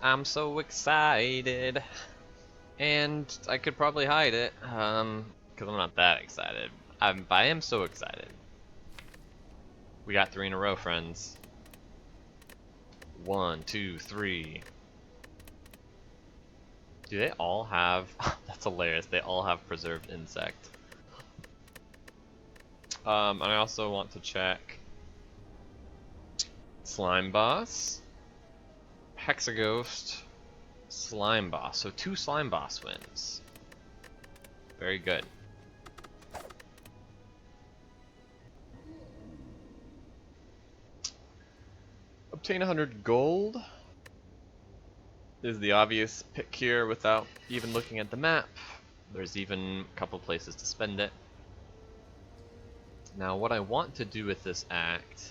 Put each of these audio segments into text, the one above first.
I'm so excited. And I could probably hide it, because I'm not that excited. But I am so excited. We got 3 in a row, friends. 1, 2, 3. Do they all have... That's hilarious. They all have preserved insect. And I also want to check Slime Boss, Hexaghost, Slime Boss. So 2 Slime Boss wins. Very good. Obtain 100 gold is the obvious pick here without even looking at the map. There's even a couple places to spend it. Now what I want to do with this act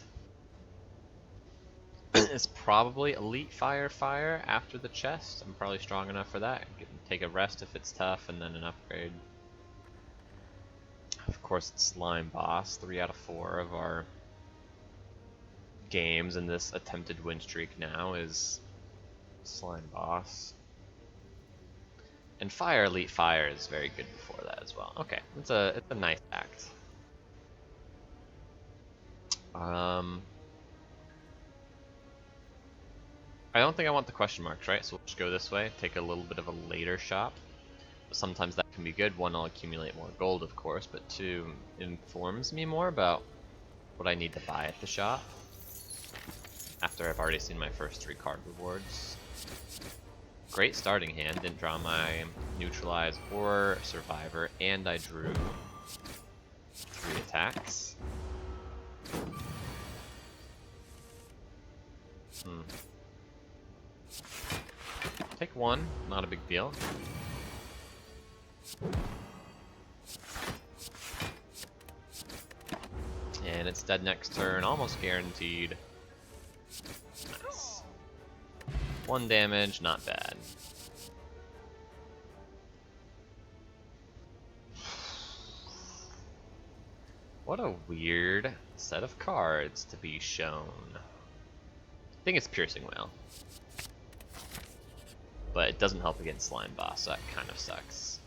is probably Elite Fire after the chest. I'm probably strong enough for that. Take a rest if it's tough, and then an upgrade. Of course, it's Slime Boss. 3 out of 4 of our games in this attempted win streak now is Slime Boss. And Elite Fire is very good before that as well. Okay, it's a nice act. I don't think I want the question marks, right? So we'll just go this way, take a little bit of a later shop. But sometimes that can be good. 1, I'll accumulate more gold, of course, but 2, informs me more about what I need to buy at the shop after I've already seen my first 3 card rewards. Great starting hand. Didn't draw my neutralize or survivor, and I drew 3 attacks. Take 1, not a big deal. And it's dead next turn, almost guaranteed. Nice. 1 damage, not bad. What a weird set of cards to be shown. I think it's Piercing Whale. But it doesn't help against Slime Boss, so that kind of sucks.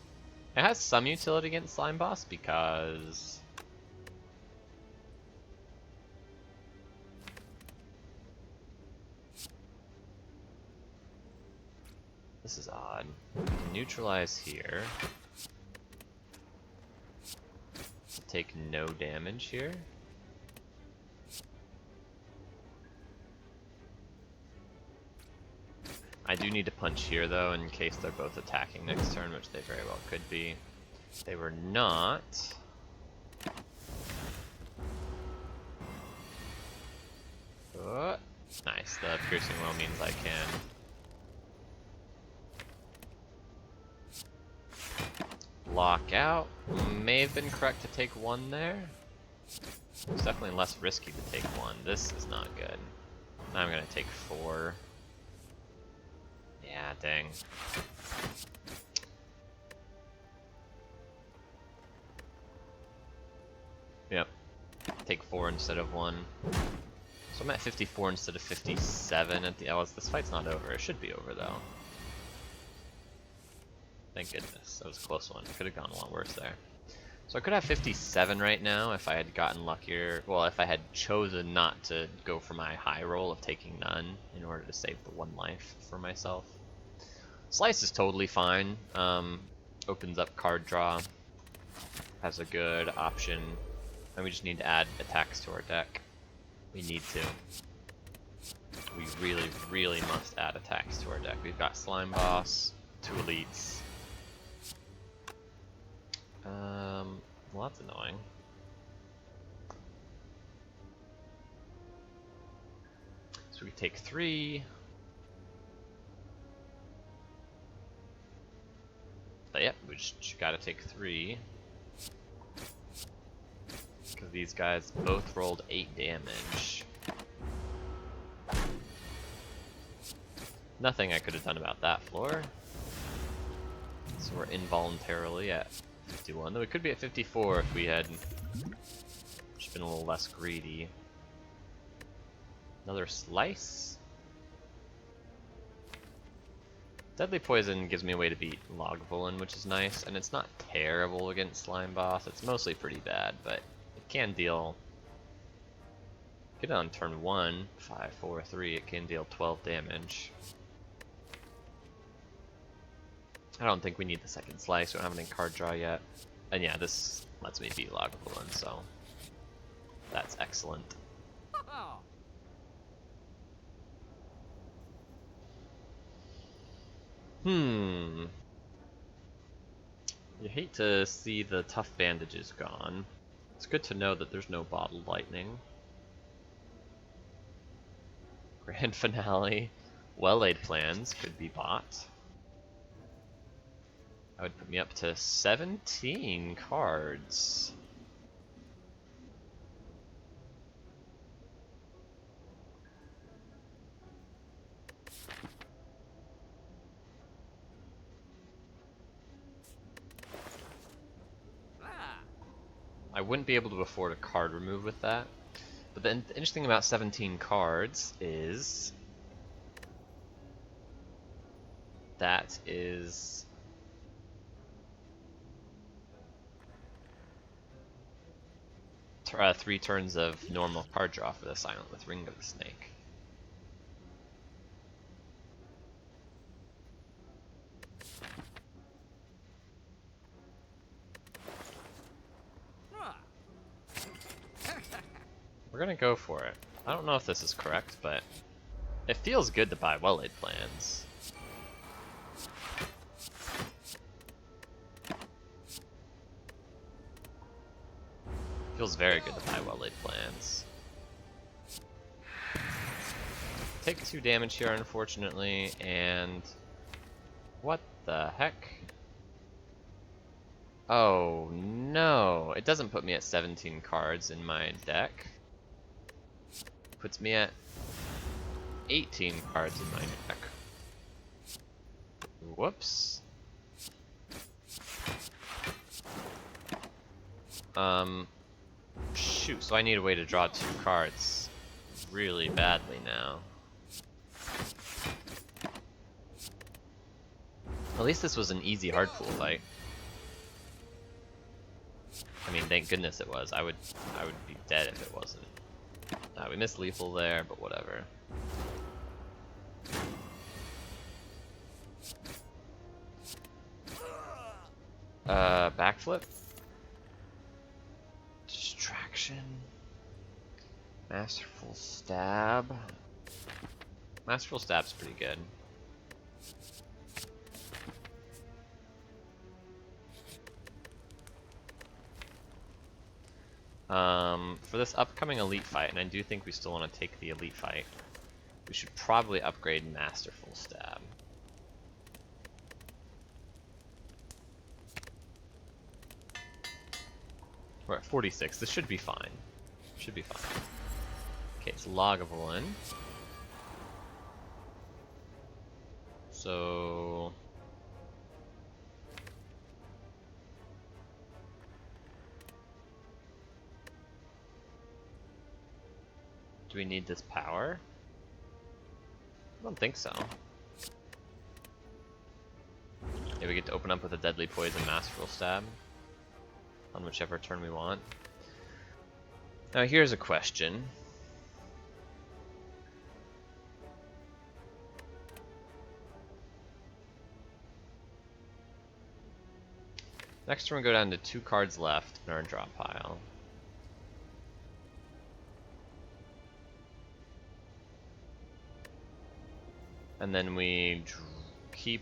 It has some utility against Slime Boss because... This is odd. Neutralize here. Take no damage here. I do need to punch here though in case they're both attacking next turn, which they very well could be. If they were not... nice, the Piercing Well means I can lock out. May have been correct to take 1 there. It's definitely less risky to take 1. This is not good. Now I'm gonna take 4. Yeah, dang. Yep. Take 4 instead of 1. So I'm at 54 instead of 57 at the... Oh, this fight's not over. It should be over, though. Thank goodness. That was a close one. Could have gone a lot worse there. So I could have 57 right now if I had gotten luckier. Well, if I had chosen not to go for my high roll of taking none in order to save the 1 life for myself. Slice is totally fine. Opens up card draw. Has a good option. And we just need to add attacks to our deck. We need to. We really, really must add attacks to our deck. We've got Slime Boss, 2 elites. Well, that's annoying. So we take 3. But yep, we just gotta take 3. Because these guys both rolled 8 damage. Nothing I could have done about that floor. So we're involuntarily at 51. Though we could be at 54 if we had just been a little less greedy. Another slice. Deadly Poison gives me a way to beat Lagavulin, which is nice, and it's not terrible against Slime Boss. It's mostly pretty bad, but it can deal... Get it on turn 1, 5, 4, 3, it can deal 12 damage. I don't think we need the second slice, we don't have any card draw yet. And yeah, this lets me beat Lagavulin, so that's excellent. You hate to see the tough bandages gone. It's good to know that there's no bottled lightning. Grand finale. Well-laid plans could be bought. That would put me up to 17 cards. I wouldn't be able to afford a card remove with that. But the interesting about 17 cards is that is three turns of normal card draw for the Silent with Ring of the Snake. We're gonna go for it. I don't know if this is correct, but it feels good to buy well-laid plans. Feels very good to buy well-laid plans. Take 2 damage here, unfortunately, and what the heck? Oh no, it doesn't put me at 17 cards in my deck. It puts me at 18 cards in my deck. Whoops. Shoot, so I need a way to draw 2 cards really badly now. At least this was an easy hard pool fight. I mean, thank goodness it was. I would be dead if it wasn't. We missed lethal there, but whatever. Backflip? Distraction? Masterful Stab? Masterful Stab's pretty good. For this upcoming elite fight, and I do think we still want to take the elite fight, we should probably upgrade Masterful Stab. We're at 46. This should be fine. Should be fine. Okay, it's Lagavulin. So... do we need this power? I don't think so. Yeah, we get to open up with a Deadly Poison Masterful Stab on whichever turn we want. Now here's a question. Next turn we go down to 2 cards left in our draw pile. And then we keep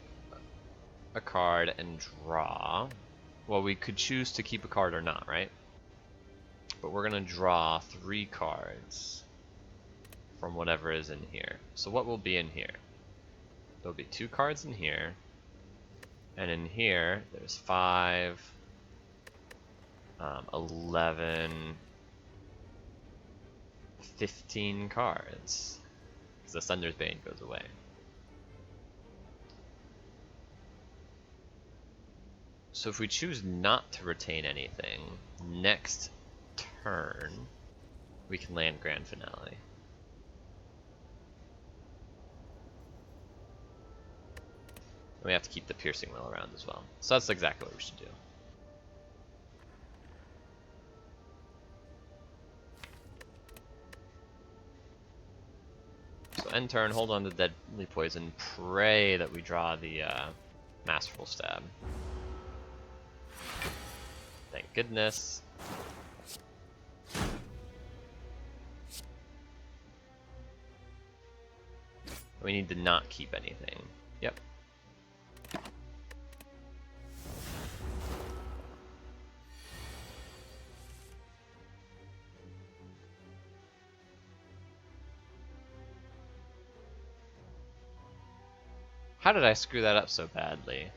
a card and draw. Well, we could choose to keep a card or not, right? But we're gonna draw 3 cards from whatever is in here. So what will be in here? There'll be 2 cards in here. And in here, there's 5, 11, 15 cards. Because the Thunder's Bane goes away. So if we choose not to retain anything, next turn, we can land Grand Finale. We have to keep the piercing wheel around as well. So that's exactly what we should do. So end turn, hold on to deadly poison, pray that we draw the masterful stab. Thank goodness. We need to not keep anything. Yep. How did I screw that up so badly?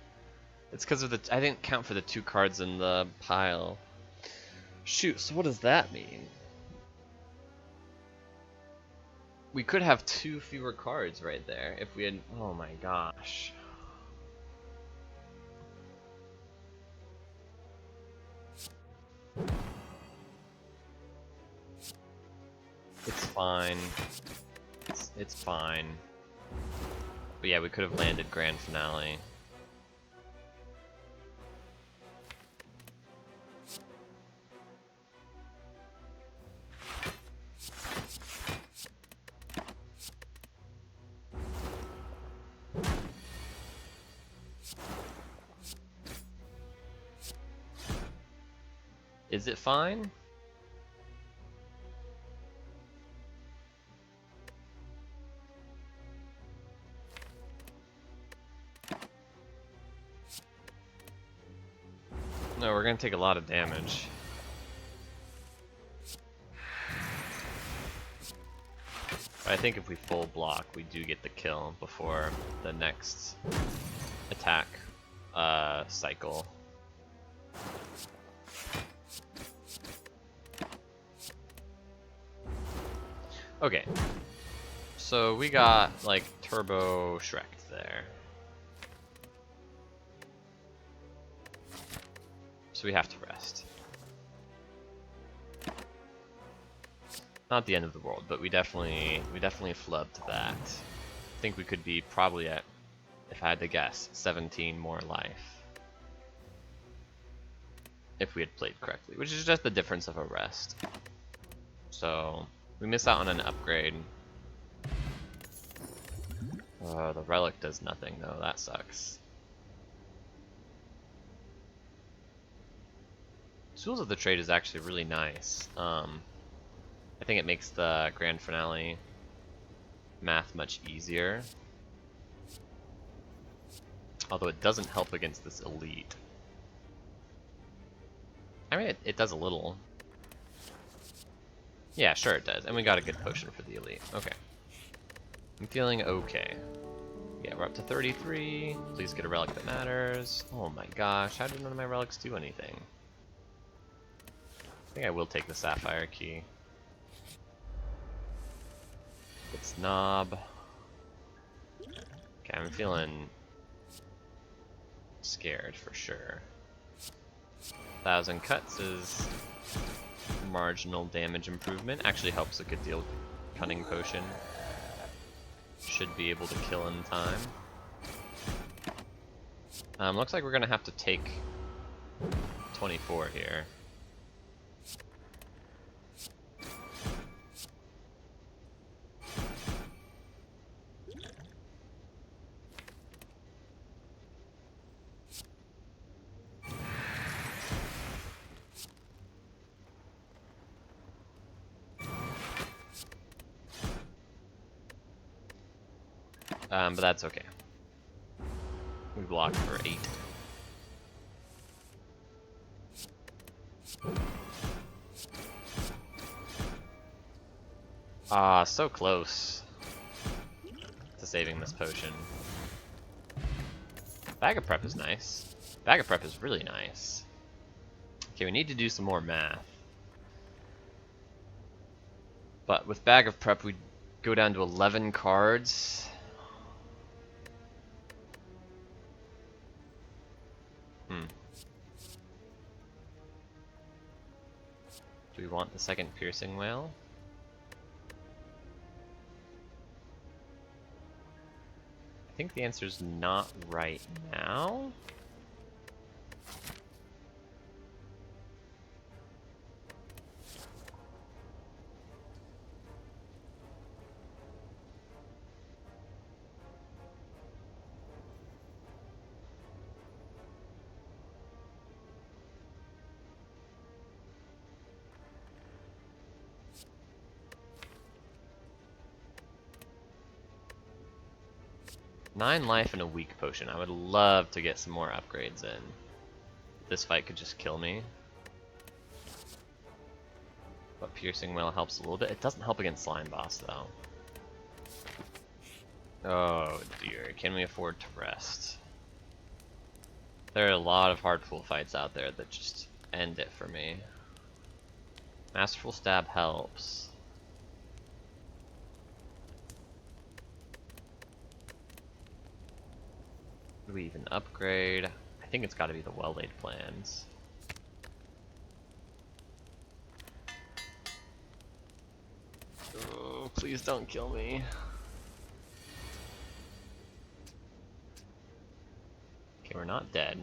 It's because of I didn't count for the 2 cards in the pile. Shoot, so what does that mean? We could have 2 fewer cards right there if we had... Oh my gosh. It's fine. It's fine. But yeah, we could have landed Grand Finale. Is it fine? No, we're gonna take a lot of damage. But I think if we full block, we do get the kill before the next attack cycle. Okay, so we got like Turbo Shrek there. So we have to rest. Not the end of the world, but we definitely flubbed that. I think we could be probably at, if I had to guess, 17 more life. If we had played correctly, which is just the difference of a rest. So we miss out on an upgrade. The relic does nothing though, that sucks. Tools of the Trade is actually really nice. I think it makes the Grand Finale math much easier. Although it doesn't help against this elite. I mean, it does a little. Yeah, sure it does. And we got a good potion for the elite. Okay. I'm feeling okay. Yeah, we're up to 33. Please get a relic that matters. Oh my gosh, how did none of my relics do anything? I think I will take the Sapphire Key. It's Knob. Okay, I'm feeling scared for sure. 1,000 cuts is marginal damage improvement. Actually helps a good deal. Cunning Potion should be able to kill in time. Looks like we're gonna have to take 24 here. But that's okay. We blocked for 8. Ah, so close to saving this potion. Bag of Prep is nice. Bag of Prep is really nice. Okay, we need to do some more math. But with Bag of Prep, we go down to 11 cards. Do we want the second Piercing Whale? I think the answer is not right now. Nine life and a weak potion. I would love to get some more upgrades in. This fight could just kill me. But piercing will helps a little bit. It doesn't help against slime boss though. Oh dear, can we afford to rest? There are a lot of hardful fights out there that just end it for me. Masterful stab helps. Do we even upgrade? I think it's got to be the well-laid plans. Oh, please don't kill me. Okay, we're not dead.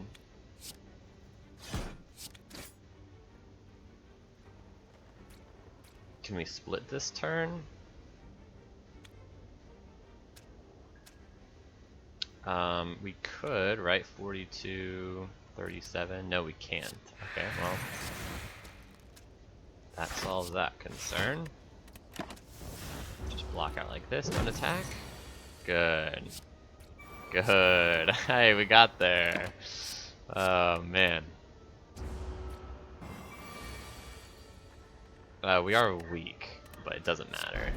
Can we split this turn? We could, right? 42, 37. No, we can't. Okay, well, that solves that concern. Just block out like this, don't attack. Good. Good. Hey, we got there. Oh, man. We are weak, but it doesn't matter.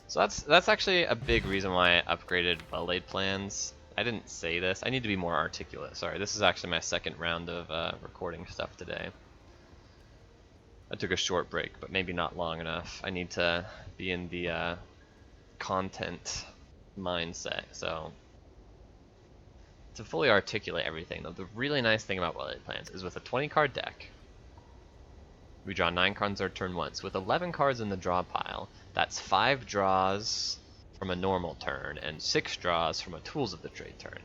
So that's actually a big reason why I upgraded well-laid plans. I didn't say this. I need to be more articulate. Sorry, this is actually my second round of recording stuff today. I took a short break, but maybe not long enough. I need to be in the content mindset. So to fully articulate everything, though, the really nice thing about well-laid plans is with a 20-card deck, we draw 9 cards our turn once. With 11 cards in the draw pile, that's 5 draws from a normal turn and 6 draws from a Tools of the Trade turn.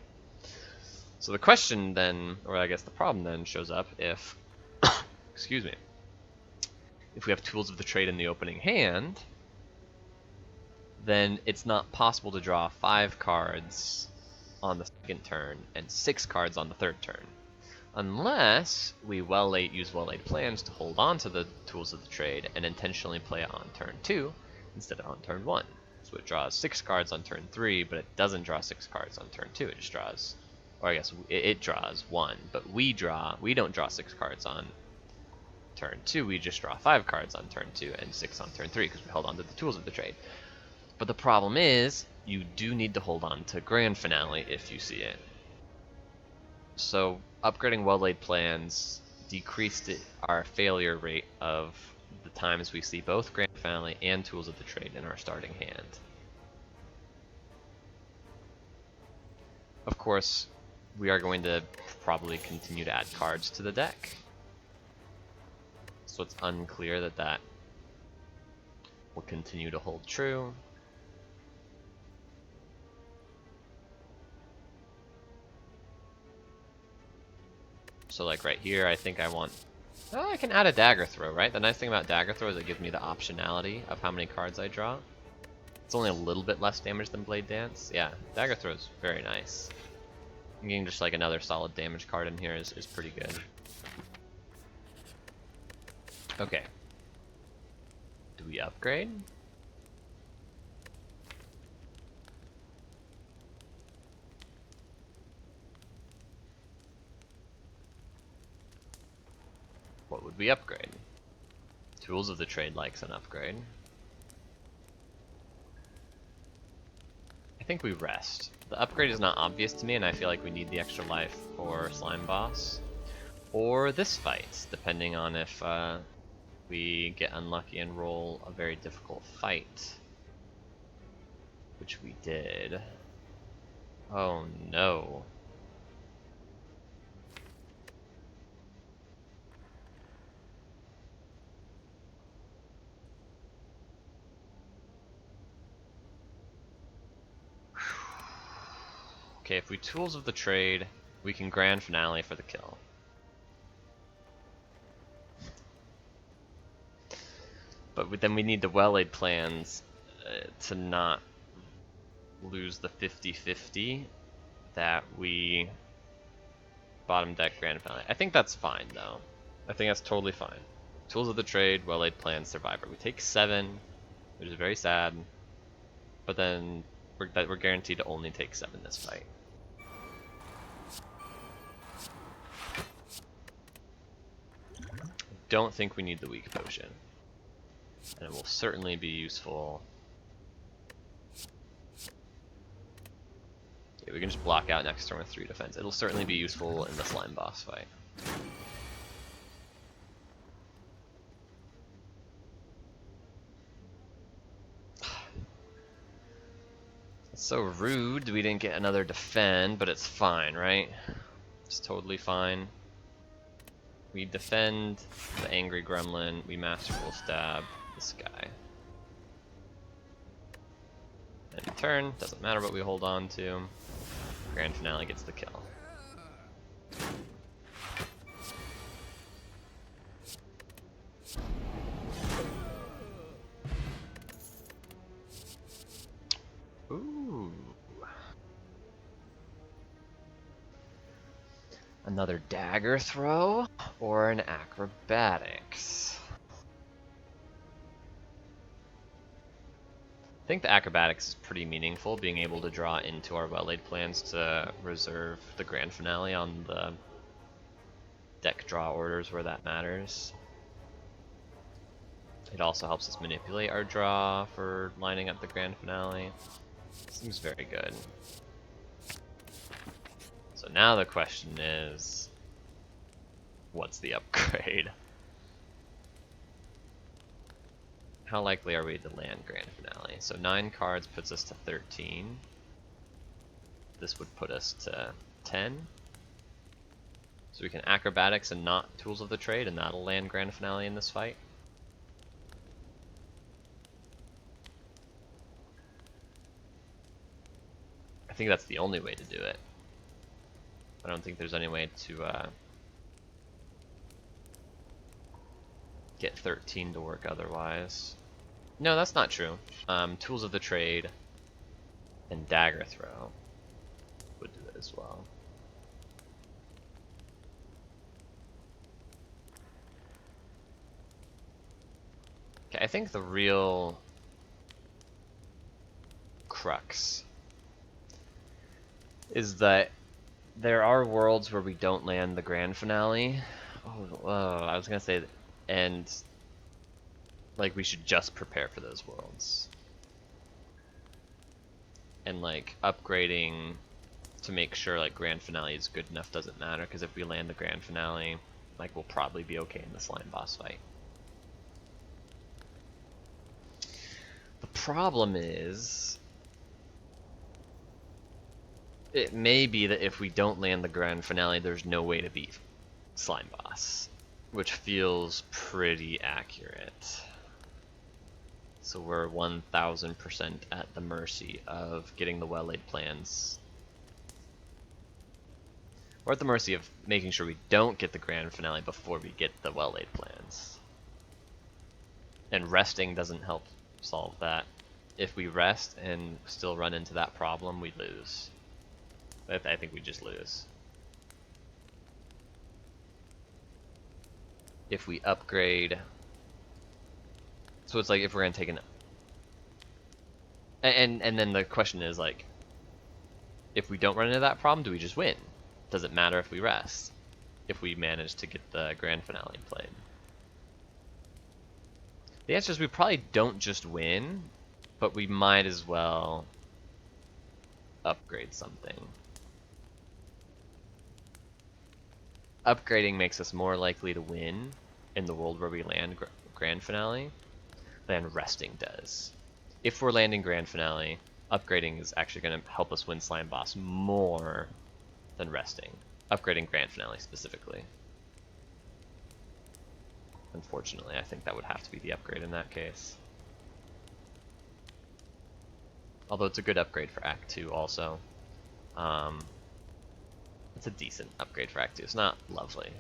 So the question then, or I guess the problem then, shows up if, excuse me, if we have Tools of the Trade in the opening hand, then it's not possible to draw 5 cards on the second turn and 6 cards on the third turn. Unless we use well-laid plans to hold on to the Tools of the Trade and intentionally play it on turn 2 instead of on turn 1. So it draws 6 cards on turn 3, but it doesn't draw 6 cards on turn 2. It just draws, or I guess it draws 1, but we don't draw 6 cards on turn 2. We just draw 5 cards on turn 2 and 6 on turn 3 because we held on to the Tools of the Trade. But the problem is, you do need to hold on to Grand Finale if you see it. So upgrading well-laid plans decreased our failure rate of the times we see both Grand Finale and Tools of the Trade in our starting hand. Of course, we are going to probably continue to add cards to the deck. So it's unclear that that will continue to hold true. So like right here, I think I want... Oh, I can add a dagger throw, right? The nice thing about dagger throw is it gives me the optionality of how many cards I draw. It's only a little bit less damage than Blade Dance. Yeah, dagger throw is very nice. Getting just like another solid damage card in here is pretty good. Okay. Do we upgrade? What would we upgrade? Tools of the Trade likes an upgrade. I think we rest. The upgrade is not obvious to me, and I feel like we need the extra life for Slime Boss. Or this fight, depending on if we get unlucky and roll a very difficult fight. Which we did. Oh no. Okay, if we Tools of the Trade, we can Grand Finale for the kill. But then we need the well-laid plans to not lose the 50-50 that we bottom deck Grand Finale. I think that's fine, though. I think that's totally fine. Tools of the Trade, well-laid plans, Survivor. We take 7, which is very sad, but then we're guaranteed to only take 7 this fight. Don't think we need the weak potion, and it will certainly be useful. Yeah, we can just block out next turn with 3 defense. It'll certainly be useful in the slime boss fight. It's so rude we didn't get another defend, but it's fine, right? It's totally fine. We defend the angry gremlin, we masterful stab this guy. End turn, doesn't matter what we hold on to. Grand Finale gets the kill. Ooh. Another dagger throw or an acrobatics? I think the acrobatics is pretty meaningful, being able to draw into our well-laid plans to reserve the Grand Finale on the deck draw orders where that matters. It also helps us manipulate our draw for lining up the Grand Finale. Seems very good. So now the question is, what's the upgrade? How likely are we to land Grand Finale? So 9 cards puts us to 13. This would put us to 10. So we can acrobatics and not Tools of the Trade, and that'll land Grand Finale in this fight. I think that's the only way to do it. I don't think there's any way to get 13 to work otherwise. No, that's not true. Tools of the Trade and Dagger Throw would do it as well. Okay, I think the real crux is that there are worlds where we don't land the Grand Finale. I was gonna say, and like we should just prepare for those worlds. And like upgrading to make sure like Grand Finale is good enough doesn't matter, because if we land the Grand Finale, like we'll probably be okay in the slime boss fight. The problem is, it may be that if we don't land the Grand Finale, there's no way to beat Slime Boss, which feels pretty accurate. So we're 1000% at the mercy of getting the well-laid plans. We're at the mercy of making sure we don't get the Grand Finale before we get the well-laid plans. And resting doesn't help solve that. If we rest and still run into that problem, we lose. I think we just lose. If we upgrade, so it's like if we're gonna take an, and then the question is like, if we don't run into that problem, do we just win? Does it matter if we rest? If we manage to get the Grand Finale played? The answer is we probably don't just win, but we might as well upgrade something. Upgrading makes us more likely to win in the world where we land Grand Finale than resting does. If we're landing Grand Finale, upgrading is actually going to help us win Slime Boss more than resting. Upgrading Grand Finale specifically. Unfortunately, I think that would have to be the upgrade in that case. Although it's a good upgrade for Act 2 also. It's a decent upgrade for Act 2. It's not lovely.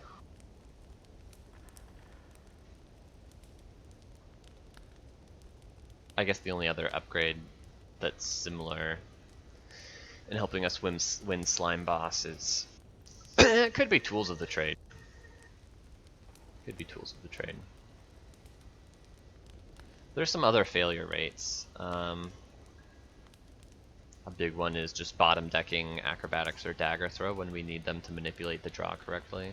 I guess the only other upgrade that's similar in helping us win Slime Boss is it could be Tools of the Trade. Could be Tools of the Trade. There's some other failure rates. A big one is just bottom decking Acrobatics or Dagger Throw when we need them to manipulate the draw correctly.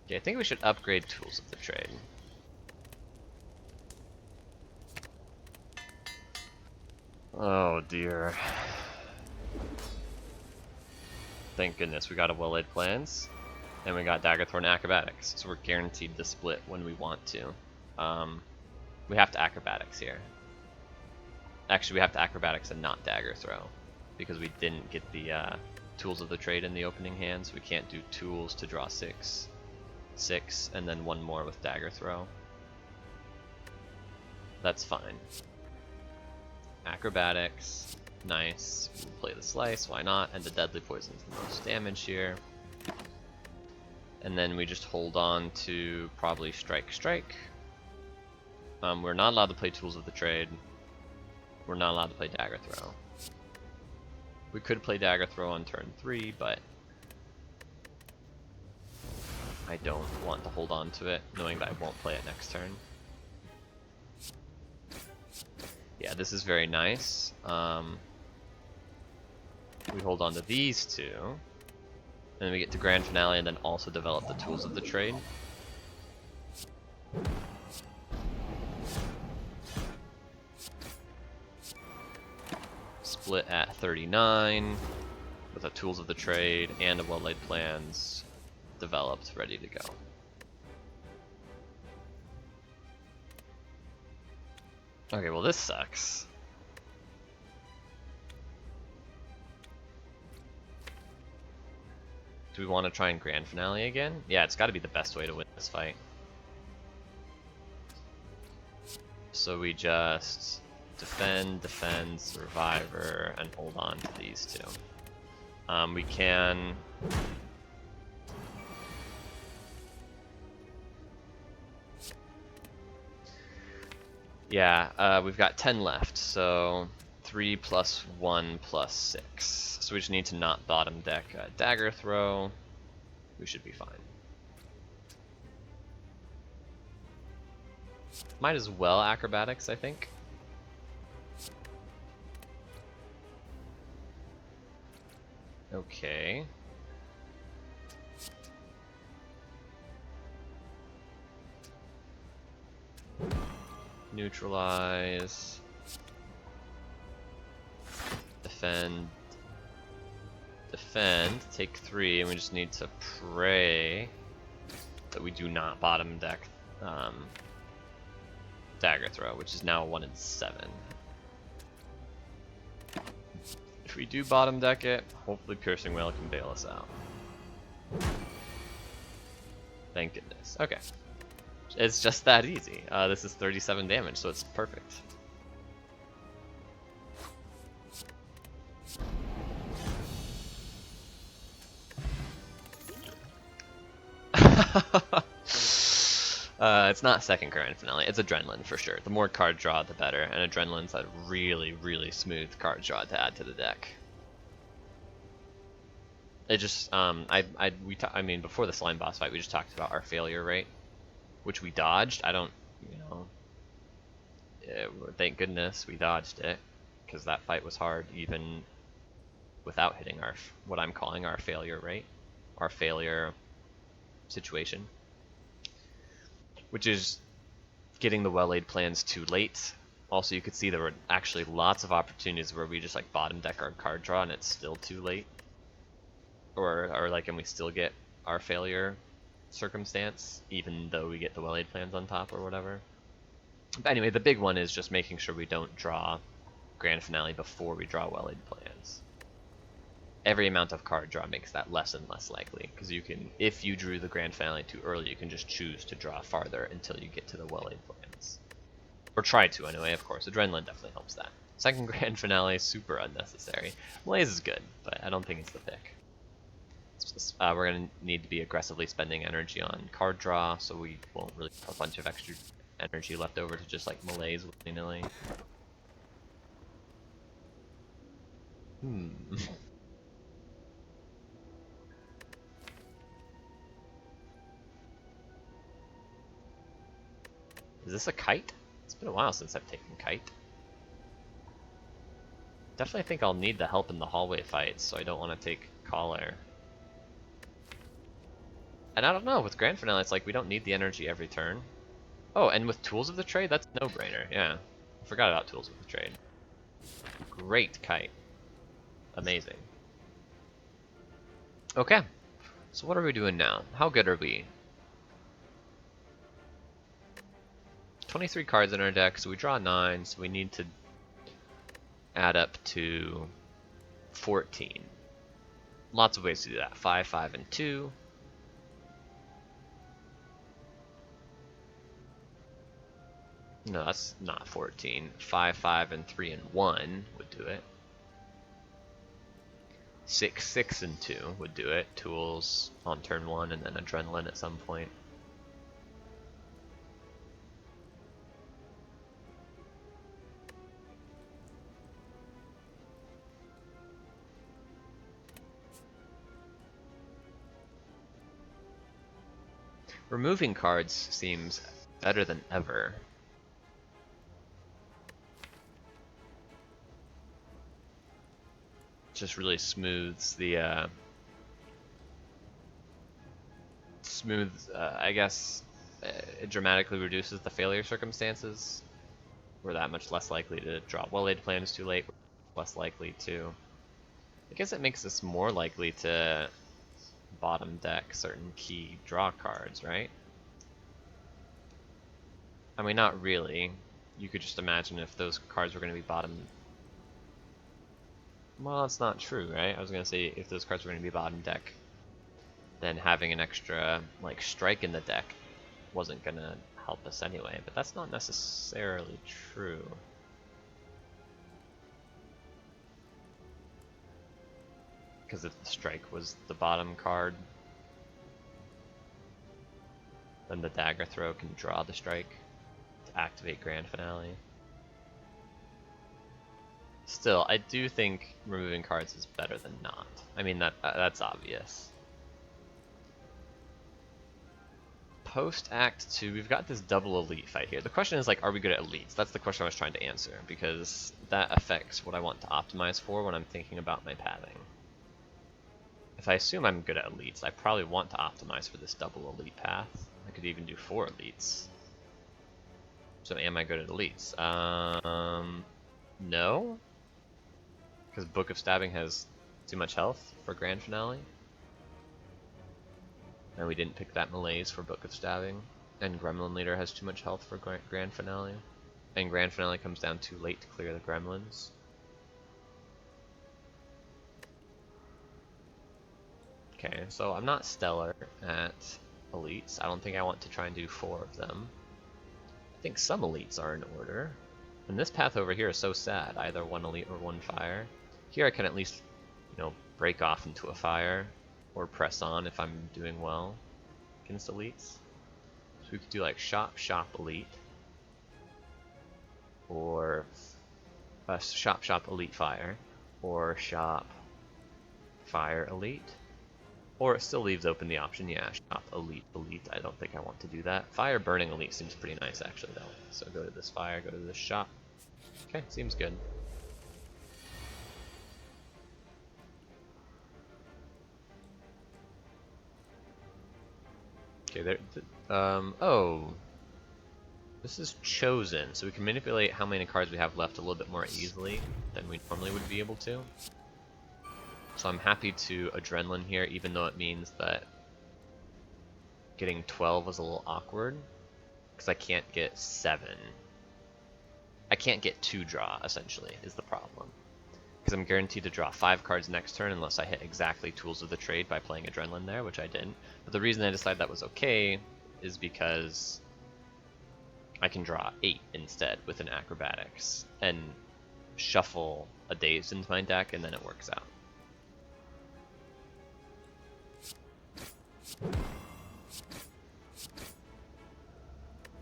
Okay, I think we should upgrade Tools of the Trade. Oh dear. Thank goodness we got a Well-Laid Plans, and we got Dagger Throw and Acrobatics, so we're guaranteed to split when we want to. We have to Acrobatics here. Actually, we have to Acrobatics and not Dagger Throw, because we didn't get the Tools of the Trade in the opening hands. We can't do Tools to draw 6, and then one more with Dagger Throw. That's fine. Acrobatics, nice. We'll play the Slice, why not? And the Deadly Poison's the most damage here. And then we just hold on to probably Strike. We're not allowed to play Tools of the Trade. We're not allowed to play Dagger Throw. We could play Dagger Throw on turn 3, but I don't want to hold on to it, knowing that I won't play it next turn. Yeah, this is very nice. We hold on to these two, and then we get to Grand Finale and then also develop the Tools of the Trade. Split at 39 with a Tools of the Trade and a Well-Laid Plans developed, ready to go. Okay, well this sucks. Do we want to try and Grand Finale again? Yeah, it's got to be the best way to win this fight. So we just defend, Survivor, and hold on to these two. We can... Yeah, we've got 10 left, so 3 plus 1 plus 6. So we just need to not bottom deck Dagger Throw. We should be fine. Might as well Acrobatics, I think. Okay. Neutralize. Defend. Take 3, and we just need to pray that we do not bottom deck Dagger Throw, which is now 1 in 7. If we do bottom deck it, hopefully Piercing Wail can bail us out. Thank goodness. Okay. It's just that easy. This is 37 damage, so it's perfect. It's not second Grand Finale, it's Adrenaline for sure. The more card draw, the better, and Adrenaline's a really, really smooth card draw to add to the deck. It just, I mean, before the Slime Boss fight, we just talked about our failure rate, which we dodged. I don't, you know, thank goodness we dodged it, because that fight was hard even without hitting our, what I'm calling our failure rate, our failure situation, which is getting the Well-Laid Plans too late. Also, you could see there were actually lots of opportunities where we just like bottom deck our card draw and it's still too late, or like, and we still get our failure circumstance even though we get the Well-Laid Plans on top or whatever. But anyway, the big one is just making sure we don't draw Grand Finale before we draw Well-Laid Plans. every amount of card draw makes that less and less likely, because you can, if you drew the grand finale too early, you can just choose to draw farther until you get to the well-laid plans. Or try to, anyway, of course. Adrenaline definitely helps that. Second grand finale, super unnecessary. Malaise is good, but I don't think it's the pick. We're going to need to be aggressively spending energy on card draw, so we won't really have a bunch of extra energy left over to just like malaise willy-nilly. Is this a kite? It's been a while since I've taken kite. Definitely think I'll need the help in the hallway fights, so I don't want to take collar. And I don't know, with Grand Finale, it's like we don't need the energy every turn. Oh, and with Tools of the Trade, that's a no-brainer, yeah. I forgot about Tools of the Trade. Great kite. Amazing. Okay, so what are we doing now? How good are we? 23 cards in our deck, so we draw 9, so we need to add up to 14. Lots of ways to do that. 5, 5, and 2. No, that's not 14. 5, 5, and 3, and 1 would do it. 6, 6, and 2 would do it. Tools on turn 1, and then Adrenaline at some point. Removing cards seems better than ever. Just really smooths the I guess it dramatically reduces the failure circumstances. We're that much less likely to draw well-laid plans too late, less likely to. I guess it makes us more likely to bottom deck certain key draw cards, right? I mean, not really. You could just imagine if those cards were going to be bottom. Well, that's not true, right? I was going to say if those cards were going to be bottom deck, then having an extra like strike in the deck wasn't going to help us anyway, but that's not necessarily true. Because if the strike was the bottom card, then the dagger throw can draw the strike to activate Grand Finale. Still, I do think removing cards is better than not. I mean, that's obvious. Post Act 2, we've got this double elite fight here. The question is, like, are we good at elites? That's the question I was trying to answer, because that affects what I want to optimize for when I'm thinking about my pathing. If I assume I'm good at elites, I probably want to optimize for this double elite path. I could even do 4 elites. So am I good at elites? No? Because Book of Stabbing has too much health for Grand Finale. And we didn't pick that malaise for Book of Stabbing. And Gremlin Leader has too much health for Grand Finale. And Grand Finale comes down too late to clear the Gremlins. Okay, so I'm not stellar at elites. I don't think I want to try and do 4 of them. I think some elites are in order. And this path over here is so sad, either 1 elite or 1 fire. Here I can at least, you know, break off into a fire, or press on if I'm doing well against elites. So we could do like Shop, Shop, Elite. Or Shop, Shop, Elite, Fire. Or Shop, Fire, Elite. Or it still leaves open the option, yeah, Shop, Elite, Elite. I don't think I want to do that. Fire, Burning, Elite seems pretty nice actually though. So go to this Fire, go to this Shop. Okay, seems good. Okay, there. Oh, this is chosen, so we can manipulate how many cards we have left a little bit more easily than we normally would be able to. So I'm happy to Adrenaline here, even though it means that getting 12 was a little awkward, because I can't get 7. I can't get 2 draw, essentially, is the problem. because I'm guaranteed to draw 5 cards next turn unless I hit exactly Tools of the Trade by playing Adrenaline there, which I didn't. But the reason I decided that was okay is because I can draw 8 instead with an Acrobatics and shuffle a Dazed into my deck, and then it works out.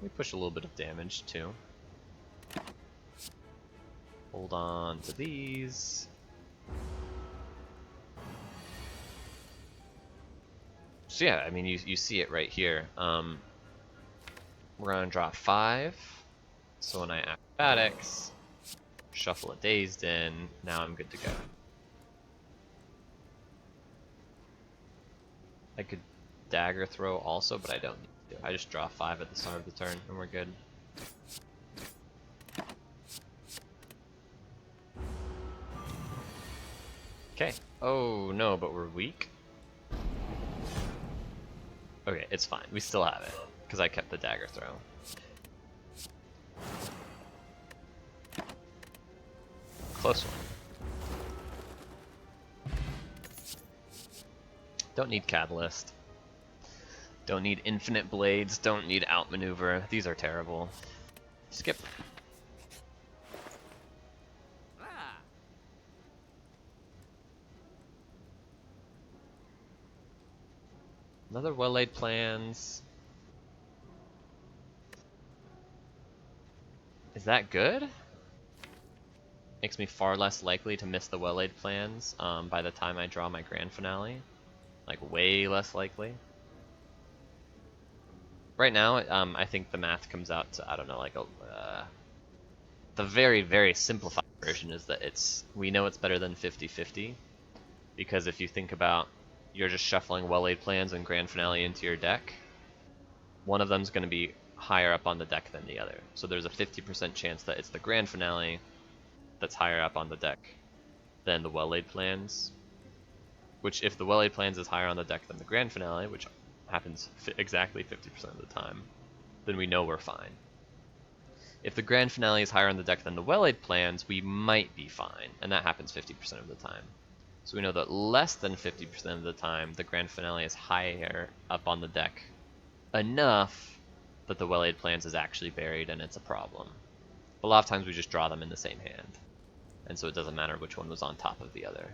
We push a little bit of damage too. Hold on to these. So yeah, I mean, you see it right here. We're gonna draw 5. So when I Acrobatics, shuffle a Dazed in, now I'm good to go. I could Dagger Throw also, but I don't need to. I just draw 5 at the start of the turn, and we're good. Okay. Oh no, but we're weak. Okay, it's fine. We still have it, because I kept the Dagger Throw. Close one. Don't need Catalyst. Don't need Infinite Blades. Don't need Outmaneuver. These are terrible. Skip. Another Well-Laid Plans. Is that good? Makes me far less likely to miss the Well-Laid Plans by the time I draw my Grand Finale. Like, way less likely. Right now, I think the math comes out to, I don't know, like the very, very simplified version is that we know it's better than 50-50, because if you think about, you're just shuffling Well-Laid Plans and Grand Finale into your deck, one of them's going to be higher up on the deck than the other. So there's a 50% chance that it's the Grand Finale that's higher up on the deck than the Well-Laid Plans, which if the Well-Laid Plans is higher on the deck than the Grand Finale, which happens exactly 50% of the time, then we know we're fine. If the Grand Finale is higher on the deck than the Well-Laid Plans, we might be fine, and that happens 50% of the time. So we know that less than 50% of the time, the Grand Finale is higher up on the deck enough that the Well-Laid Plans is actually buried and it's a problem. But a lot of times we just draw them in the same hand, and so it doesn't matter which one was on top of the other.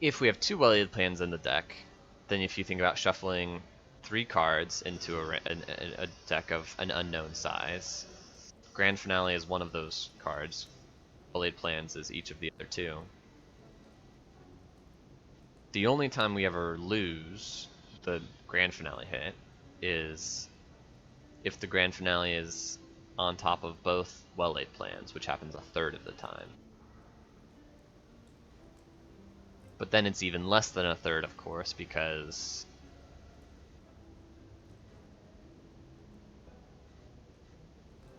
If we have 2 Well-Laid Plans in the deck, then if you think about shuffling 3 cards into a deck of an unknown size, Grand Finale is one of those cards. Well-Laid Plans is each of the other 2. The only time we ever lose the Grand Finale hit is if the Grand Finale is on top of both Well-Laid Plans, which happens a third of the time. But then it's even less than a third, of course, because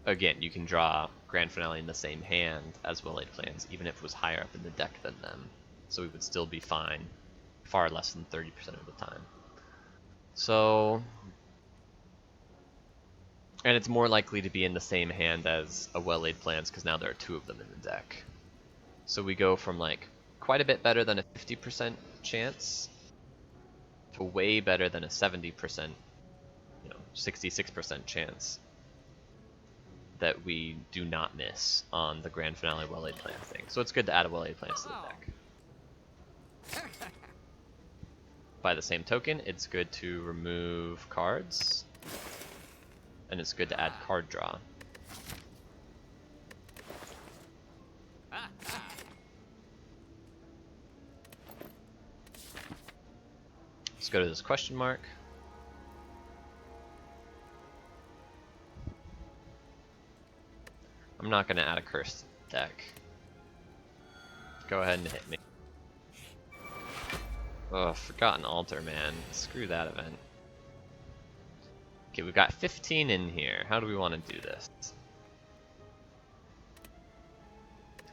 again, you can draw Grand Finale in the same hand as Well-Laid Plans, even if it was higher up in the deck than them. So we would still be fine, far less than 30% of the time. So, and it's more likely to be in the same hand as a Well-Laid Plans, because now there are 2 of them in the deck. So we go from like quite a bit better than a 50% chance to way better than a 70%, 66% chance that we do not miss on the Grand Finale Well-Laid Plans thing. So it's good to add a Well-Laid Plans to the deck. By the same token, it's good to remove cards, and it's good to add card draw. Let's go to this question mark. I'm not going to add a cursed deck. Go ahead and hit me. Oh, Forgotten Altar, man. Screw that event. Okay, we've got 15 in here. How do we want to do this?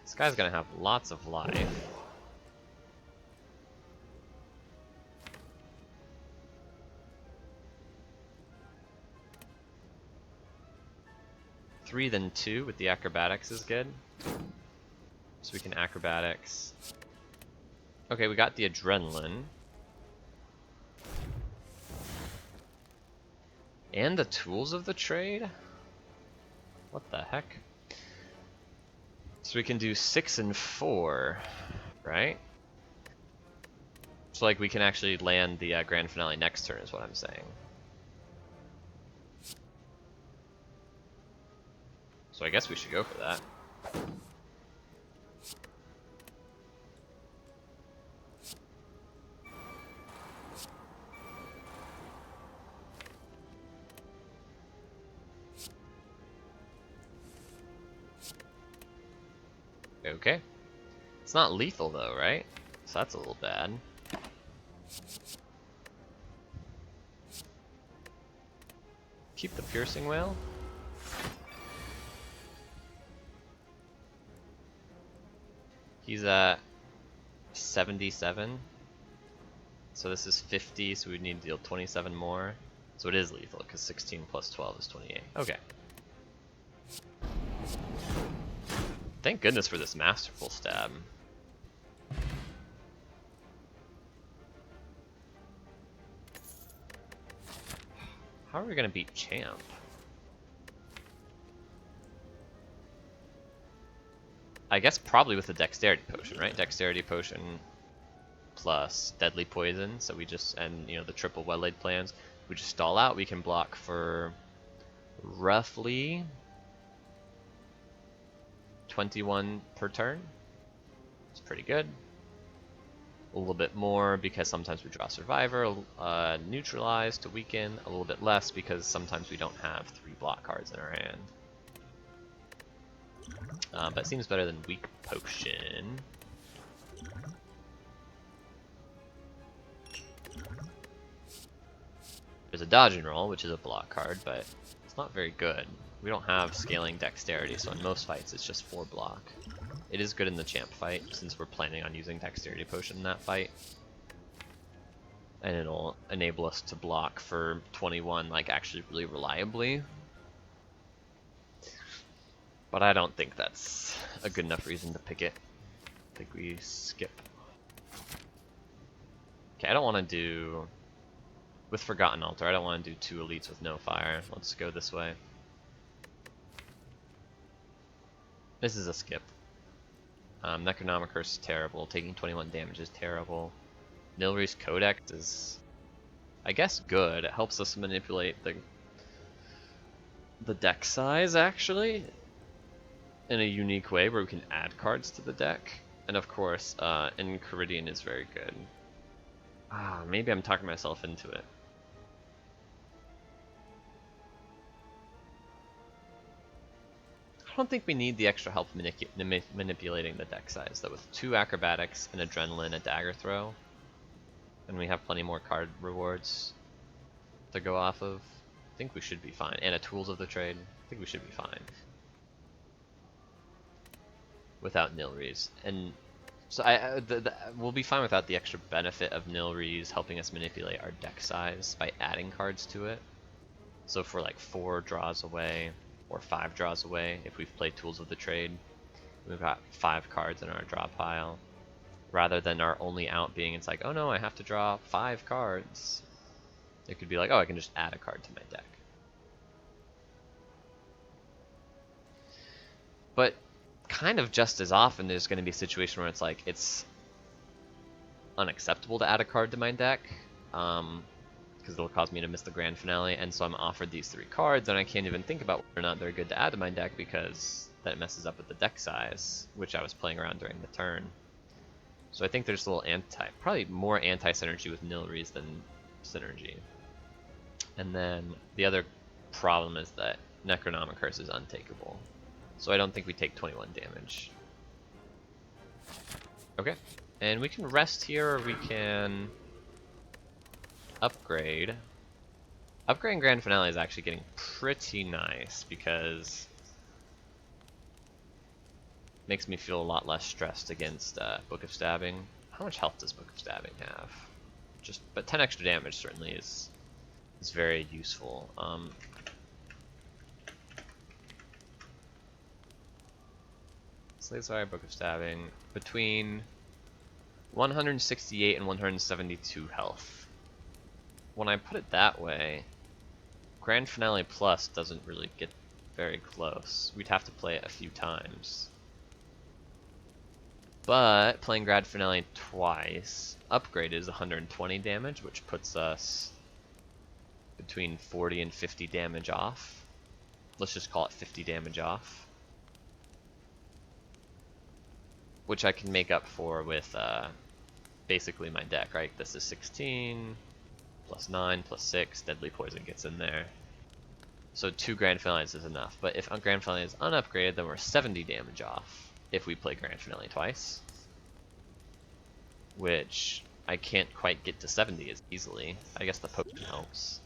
This guy's going to have lots of life. 3 than 2 with the acrobatics is good. So we can acrobatics. Okay, we got the adrenaline. And the tools of the trade? What the heck? So we can do 6 and 4, right? So like we can actually land the grand finale next turn is what I'm saying. So I guess we should go for that. Okay. It's not lethal though, right? So that's a little bad. Keep the piercing whale. He's at 77. So this is 50, so we need to deal 27 more. So it is lethal, because 16 plus 12 is 28. Okay. Thank goodness for this masterful stab. How are we gonna beat Champ? I guess probably with the Dexterity Potion, right? Dexterity Potion plus Deadly Poison, so we just, and you know, the triple well-laid plans. We just stall out, we can block for roughly 21 per turn. It's pretty good. A little bit more because sometimes we draw Survivor, Neutralize to weaken, a little bit less because sometimes we don't have 3 block cards in our hand. But it seems better than Weak Potion. There's a Dodge and Roll, which is a block card, but it's not very good. We don't have scaling dexterity, so in most fights it's just 4 block. It is good in the champ fight, since we're planning on using Dexterity Potion in that fight. And it'll enable us to block for 21, like, actually really reliably. But I don't think that's a good enough reason to pick it. I think we skip. Okay, I don't want to do... With Forgotten Altar, I don't want to do 2 elites with no fire. Let's go this way. This is a skip. Necronomicurse is terrible. Taking 21 damage is terrible. Nilri's Codex is, I guess, good. It helps us manipulate the deck size, actually, in a unique way where we can add cards to the deck. And of course, Enchiridion is very good. Maybe I'm talking myself into it. I don't think we need the extra help manipulating the deck size, though. With 2 acrobatics, an adrenaline, a dagger throw, and we have plenty more card rewards to go off of, I think we should be fine. And a tools of the trade, I think we should be fine. Without Nilri's. And so we'll be fine without the extra benefit of Nilri's helping us manipulate our deck size by adding cards to it. So for like 4 draws away, or 5 draws away, if we've played Tools of the Trade, we've got 5 cards in our draw pile, rather than our only out being, it's like, oh no, I have to draw 5 cards. It could be like, oh, I can just add a card to my deck. But kind of just as often, there's going to be a situation where it's like, it's unacceptable to add a card to my deck, because it'll cause me to miss the grand finale, and so I'm offered these 3 cards, and I can't even think about whether or not they're good to add to my deck because that messes up with the deck size, which I was playing around during the turn. So I think there's a little probably more anti-synergy with Nilri's than synergy. And then the other problem is that Necronomicurse is untakeable, so I don't think we take 21 damage. Okay, and we can rest here, or we can upgrade. Upgrading Grand Finale is actually getting pretty nice because it makes me feel a lot less stressed against Book of Stabbing. How much health does Book of Stabbing have? But 10 extra damage certainly is very useful. Slay Spire, Book of Stabbing, between 168 and 172 health. When I put it that way, Grand Finale Plus doesn't really get very close. We'd have to play it a few times. But playing Grand Finale twice, upgrade is 120 damage, which puts us between 40 and 50 damage off. Let's just call it 50 damage off. Which I can make up for with basically my deck, right? This is 16, plus 9, plus 6, Deadly Poison gets in there. So 2 Grand Finales is enough, but if Grand Finale is unupgraded, then we're 70 damage off if we play Grand Finale twice. Which I can't quite get to 70 as easily. I guess the potion helps.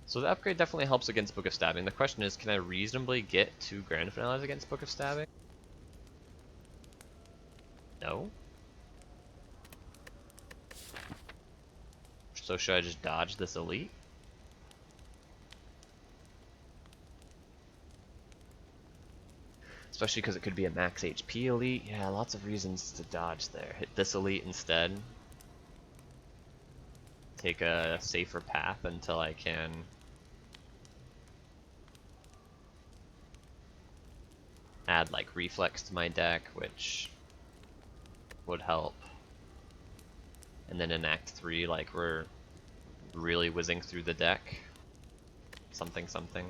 So the upgrade definitely helps against Book of Stabbing. The question is, can I reasonably get 2 Grand Finales against Book of Stabbing? No? So should I just dodge this elite? Especially because it could be a max HP elite. Yeah, lots of reasons to dodge there. Hit this elite instead. Take a safer path until I can add like reflex to my deck, which would help. And then in Act 3, like, we're really whizzing through the deck. Something, something.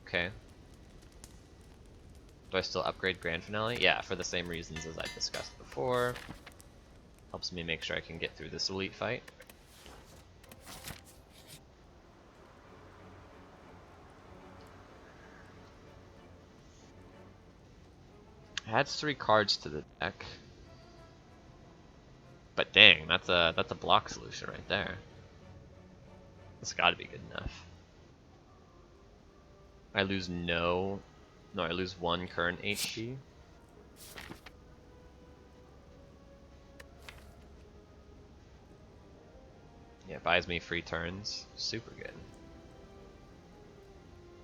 Okay. Do I still upgrade Grand Finale? Yeah, for the same reasons as I discussed before. Helps me make sure I can get through this elite fight. Adds 3 cards to the deck. But dang, that's a block solution right there. That's gotta be good enough. I lose I lose 1 current HP. Yeah, buys me free turns. Super good.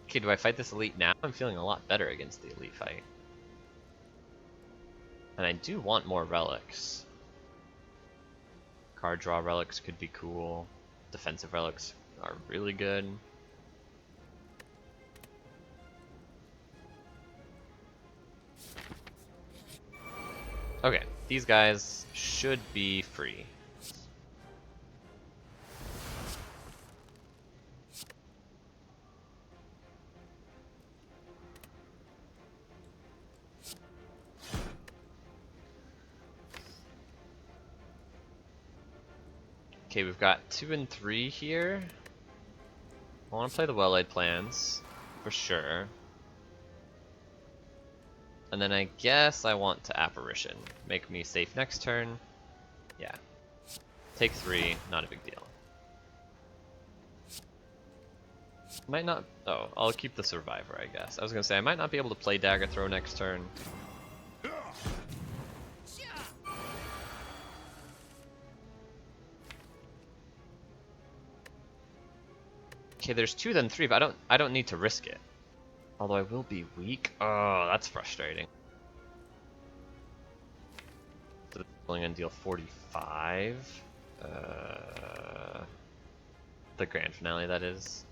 Okay, do I fight this elite now? I'm feeling a lot better against the elite fight. And I do want more relics. Card draw relics could be cool. Defensive relics are really good. Okay, these guys should be free. Okay, we've got 2 and 3 here. I want to play the well-laid plans, for sure. And then I guess I want to Apparition. Make me safe next turn. Yeah. Take 3, not a big deal. Might not... Oh, I'll keep the Survivor, I guess. I was gonna say, I might not be able to play Dagger Throw next turn. Okay, there's 2 then 3, but I don't need to risk it. Although I will be weak. Oh, that's frustrating. So it's only gonna deal 45. The Grand Finale, that is.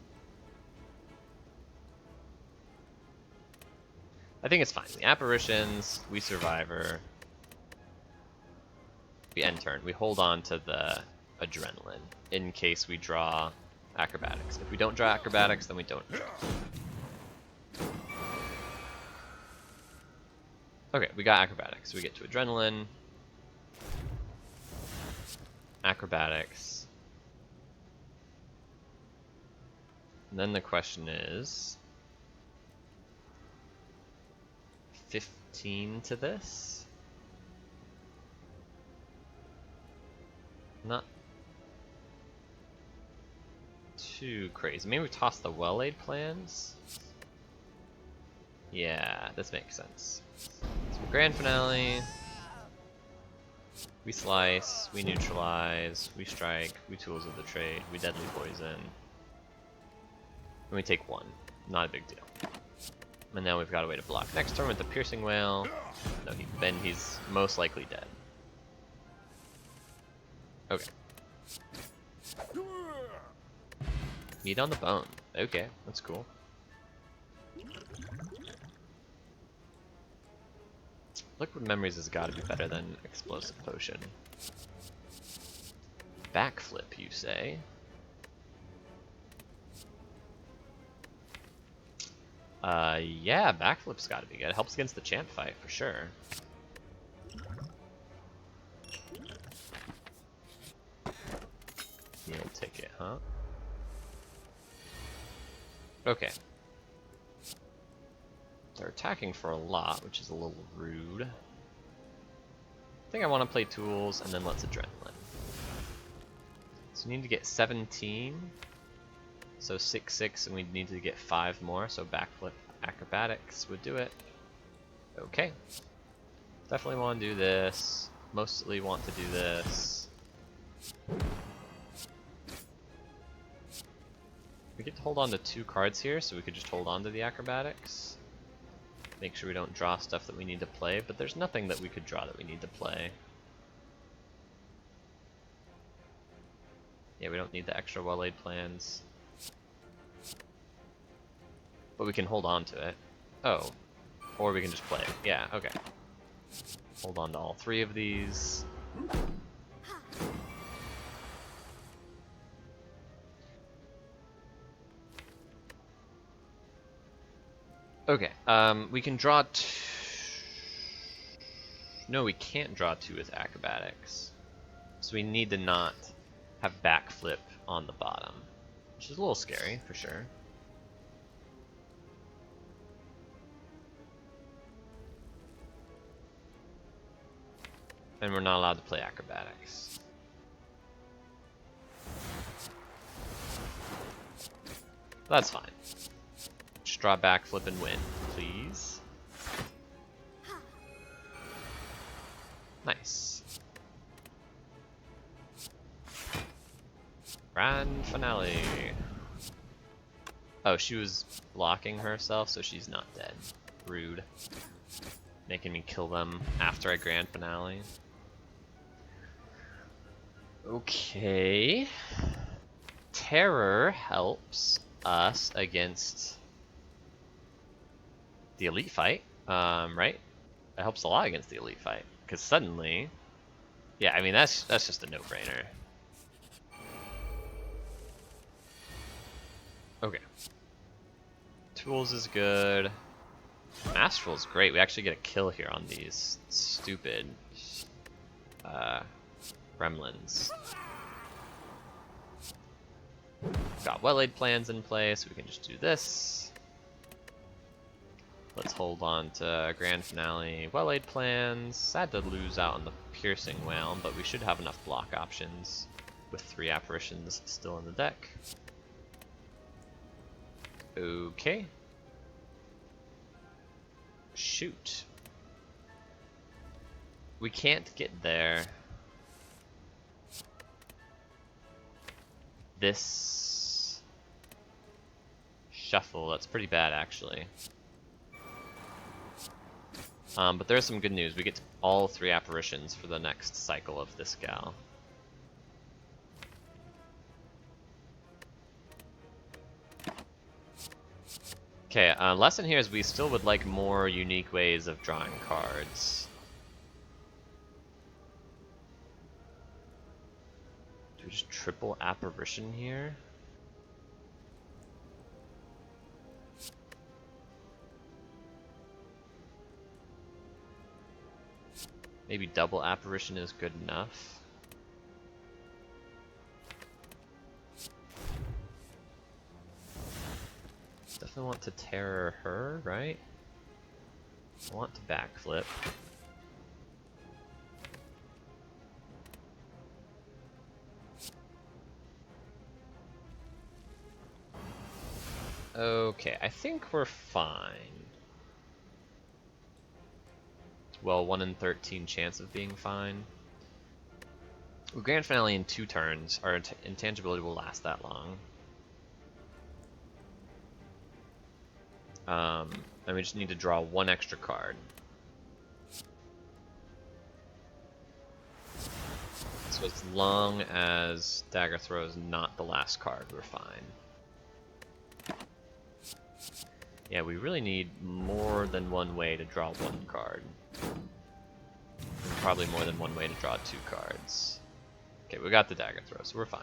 I think it's fine. The Apparitions, we Survivor. We end turn. We hold on to the Adrenaline in case we draw Acrobatics. If we don't draw Acrobatics, then we don't draw. Okay, we got Acrobatics. We get to Adrenaline. Acrobatics. And then the question is... 15 to this? Not too crazy. Maybe we toss the well-laid plans? Yeah, this makes sense. So Grand Finale. We slice, we neutralize, we strike, we tools of the trade, we deadly poison. And we take 1. not a big deal. And now we've got a way to block next turn with the Piercing Wail. No, then he's most likely dead. Okay. Meat on the bone. Okay, that's cool. Liquid Memories has got to be better than Explosive Potion. Backflip, you say? Yeah, Backflip's got to be good. It helps against the champ fight for sure. Meal ticket, huh? Okay. They're attacking for a lot, which is a little rude. I think I want to play Tools and then let's Adrenaline. So we need to get 17. So 6/6, and we need to get 5 more. So Backflip Acrobatics would do it. Okay. Definitely want to do this. Mostly want to do this. We get to hold on to 2 cards here, so we could just hold on to the Acrobatics. Make sure we don't draw stuff that we need to play, but there's nothing that we could draw that we need to play. Yeah, we don't need the extra well-laid plans. But we can hold on to it. Oh. Or we can just play it. Yeah, okay. Hold on to all 3 of these. Okay, we can draw no, we can't draw 2 with Acrobatics. So we need to not have Backflip on the bottom. Which is a little scary, for sure. And we're not allowed to play Acrobatics. That's fine. Just draw Backflip and win, please. Nice. Grand finale. Oh, she was blocking herself, so she's not dead. Rude. Making me kill them after a grand finale. Okay. Terror helps us against the elite fight, right? It helps a lot against the elite fight, because suddenly, yeah, I mean that's just a no-brainer. Okay. Tools is good. Astral's great. We actually get a kill here on these stupid gremlins. Got well-laid plans in place. We can just do this. Let's hold on to Grand Finale well-laid plans. Sad to lose out on the Piercing Wail, but we should have enough block options with 3 apparitions still in the deck. Okay. Shoot. We can't get there. This shuffle, that's pretty bad actually. But there's some good news. We get all 3 apparitions for the next cycle of this gal. Okay, lesson here is we still would like more unique ways of drawing cards. Do we just triple apparition here? Maybe double apparition is good enough. Definitely want to terror her, right? I want to backflip. Okay, I think we're fine. Well, 1 in 13 chance of being fine. Well, Grand Finale in 2 turns. Our intangibility will last that long. And we just need to draw one extra card. So as long as Dagger Throw is not the last card, we're fine. Yeah, we really need more than one way to draw one card. And probably more than one way to draw two cards. Okay, we got the Dagger Throw, so we're fine.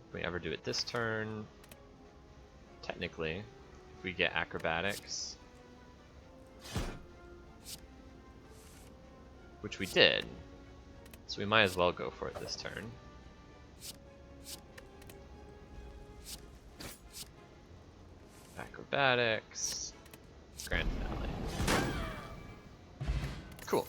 If we ever do it this turn, technically, if we get Acrobatics, which we did, so we might as well go for it this turn. Acrobatics, Grand Finale. Cool.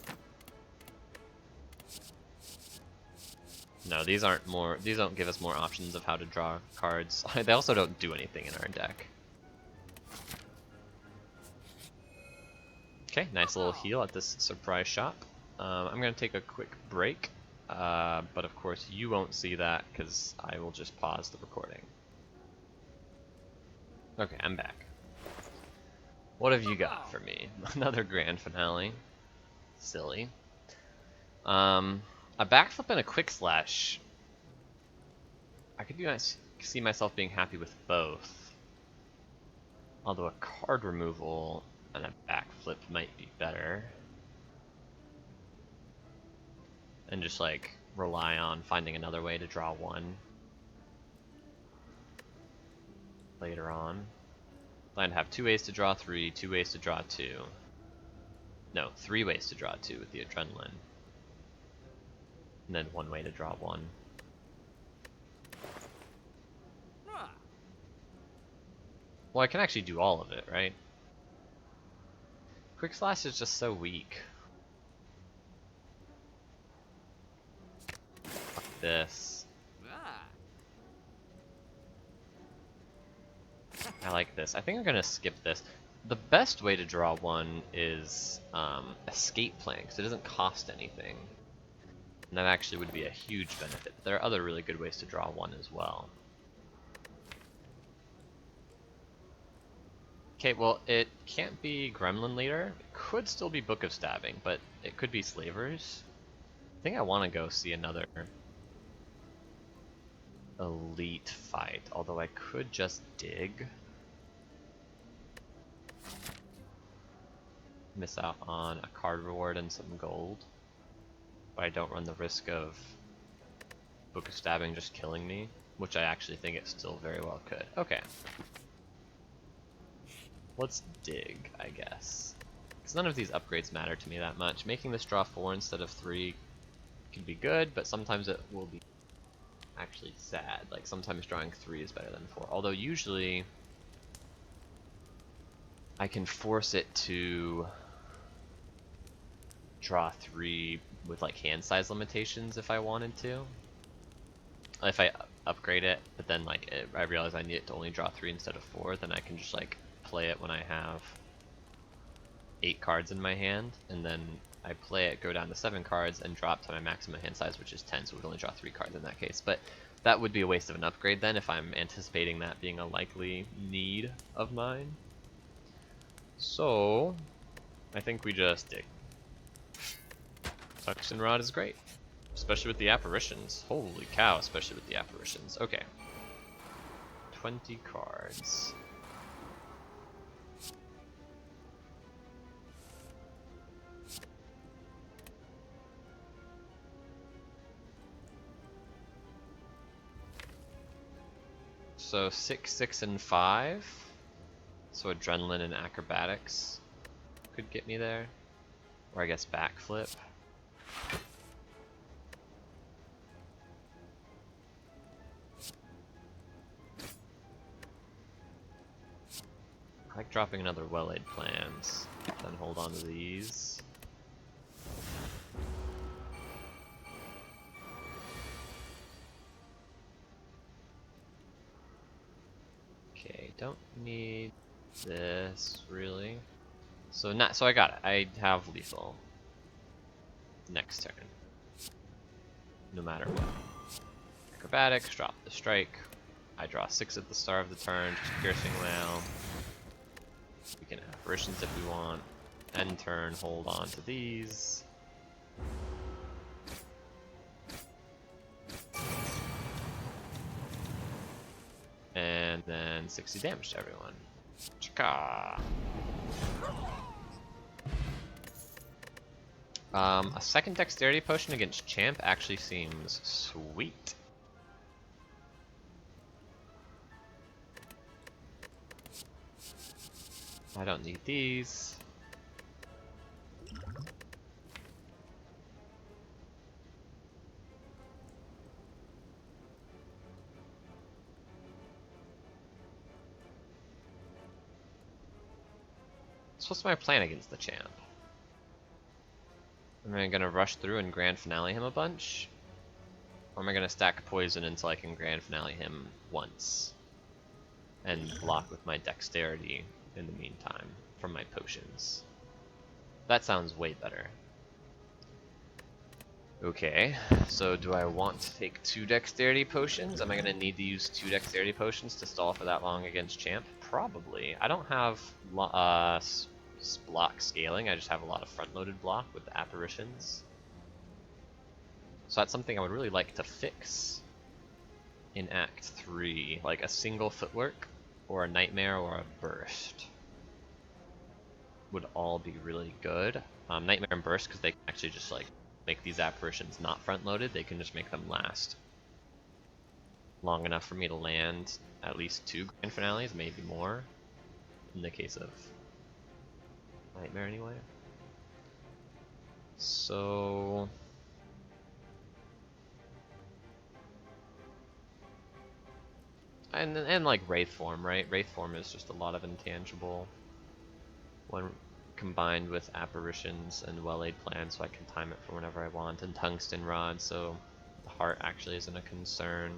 No, these don't give us more options of how to draw cards. They also don't do anything in our deck. Okay, nice little heal at this surprise shop. I'm gonna take a quick break, but of course you won't see that because I will just pause the recording. Okay, I'm back. What have you got for me? Another grand finale. Silly. A backflip and a quick slash. I could see myself being happy with both. Although a card removal and a backflip might be better. And just like rely on finding another way to draw one later on. Plan to have 2 ways to draw 3, 2 ways to draw 2. No, 3 ways to draw 2 with the adrenaline. And then 1 way to draw 1. Well, I can actually do all of it, right? Quick Slash is just so weak. Fuck this. I like this. I think I'm gonna skip this. The best way to draw 1 is Escape Plan, because it doesn't cost anything. And that actually would be a huge benefit. But there are other really good ways to draw 1 as well. Okay, well, it can't be Gremlin Leader. It could still be Book of Stabbing, but it could be Slavers. I think I want to go see another elite fight, although I could just dig. Miss out on a card reward and some gold. But I don't run the risk of Book of Stabbing just killing me, which I actually think it still very well could. Okay. Let's dig, I guess. Because none of these upgrades matter to me that much. Making this draw 4 instead of 3 can be good, but sometimes it will be actually sad. Like, sometimes drawing 3 is better than 4. Although usually I can force it to draw 3 with like hand size limitations if I wanted to. If I upgrade it, but then like I realize I need it to only draw 3 instead of 4, then I can just like play it when I have 8 cards in my hand, and then I play it, go down to 7 cards, and drop to my maximum hand size, which is 10, so it would only draw 3 cards in that case. But that would be a waste of an upgrade then, if I'm anticipating that being a likely need of mine. So, I think we just dig. Suction Rod is great, especially with the apparitions. Holy cow, especially with the apparitions. Okay. 20 cards. So 6, 6, and 5. So Adrenaline and Acrobatics could get me there. Or I guess Backflip. I like dropping another Well-Laid Plans, then hold on to these. Okay, don't need this really. So I got it. I have lethal next turn, no matter what. Acrobatics, drop the strike. I draw 6 at the start of the turn, just Piercing Wail. We can Apparitions if we want. End turn, hold on to these. And then 60 damage to everyone. Chaka! A second dexterity potion against Champ actually seems sweet. I don't need these. So what's my plan against the Champ? Am I gonna rush through and grand finale him a bunch? Or am I gonna stack poison until I can grand finale him once? And block with my dexterity in the meantime from my potions. That sounds way better. Okay, so do I want to take 2 dexterity potions? Am I gonna need to use 2 dexterity potions to stall for that long against Champ? Probably. I don't have block scaling, I just have a lot of front-loaded block with the apparitions. So that's something I would really like to fix in Act 3, like a single footwork, or a nightmare, or a burst. Would all be really good. Nightmare and burst, because they can actually just like make these apparitions not front-loaded, they can just make them last long enough for me to land at least 2 grand finales, maybe more, in the case of Nightmare anyway. So and like Wraith Form, right? Wraith Form is just a lot of intangible when combined with apparitions and well-laid plans, so I can time it for whenever I want, and Tungsten Rod, so the heart actually isn't a concern.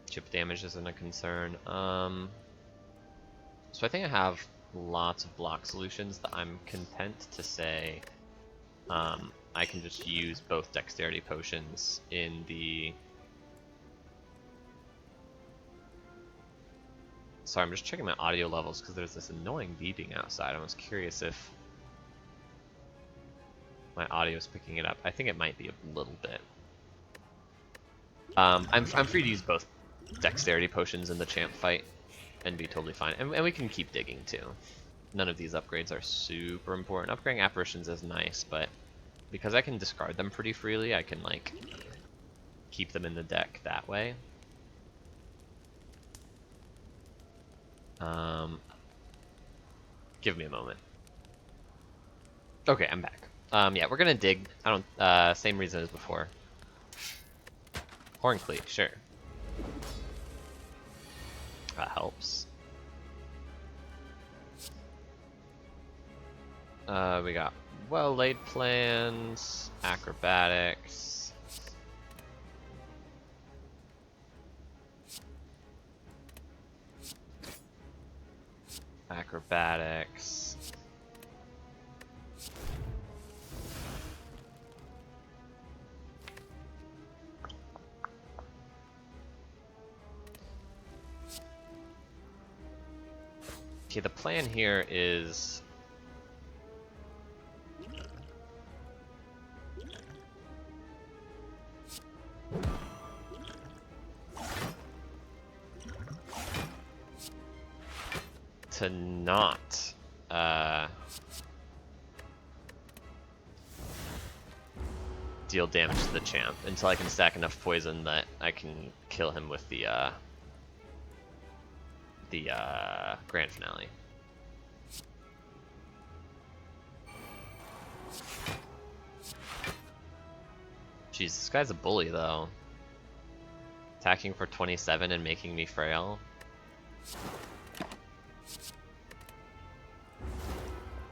Chip damage isn't a concern. So I think I have lots of block solutions that I'm content to say I can just use both dexterity potions in the... Sorry, I'm just checking my audio levels because there's this annoying beeping outside. I was curious if my audio is picking it up. I think it might be a little bit. I'm free to use both dexterity potions in the Champ fight and be totally fine. And we can keep digging too. None of these upgrades are super important. Upgrading apparitions is nice, but because I can discard them pretty freely, I can like keep them in the deck that way. Give me a moment. Okay, I'm back. Yeah, we're gonna dig. I don't. Same reason as before. Horn Cleat, sure. That helps. We got well-laid plans, acrobatics. Acrobatics. Okay, the plan here is to not deal damage to the Champ until I can stack enough poison that I can kill him with the grand finale. Jeez, this guy's a bully though. Attacking for 27 and making me frail.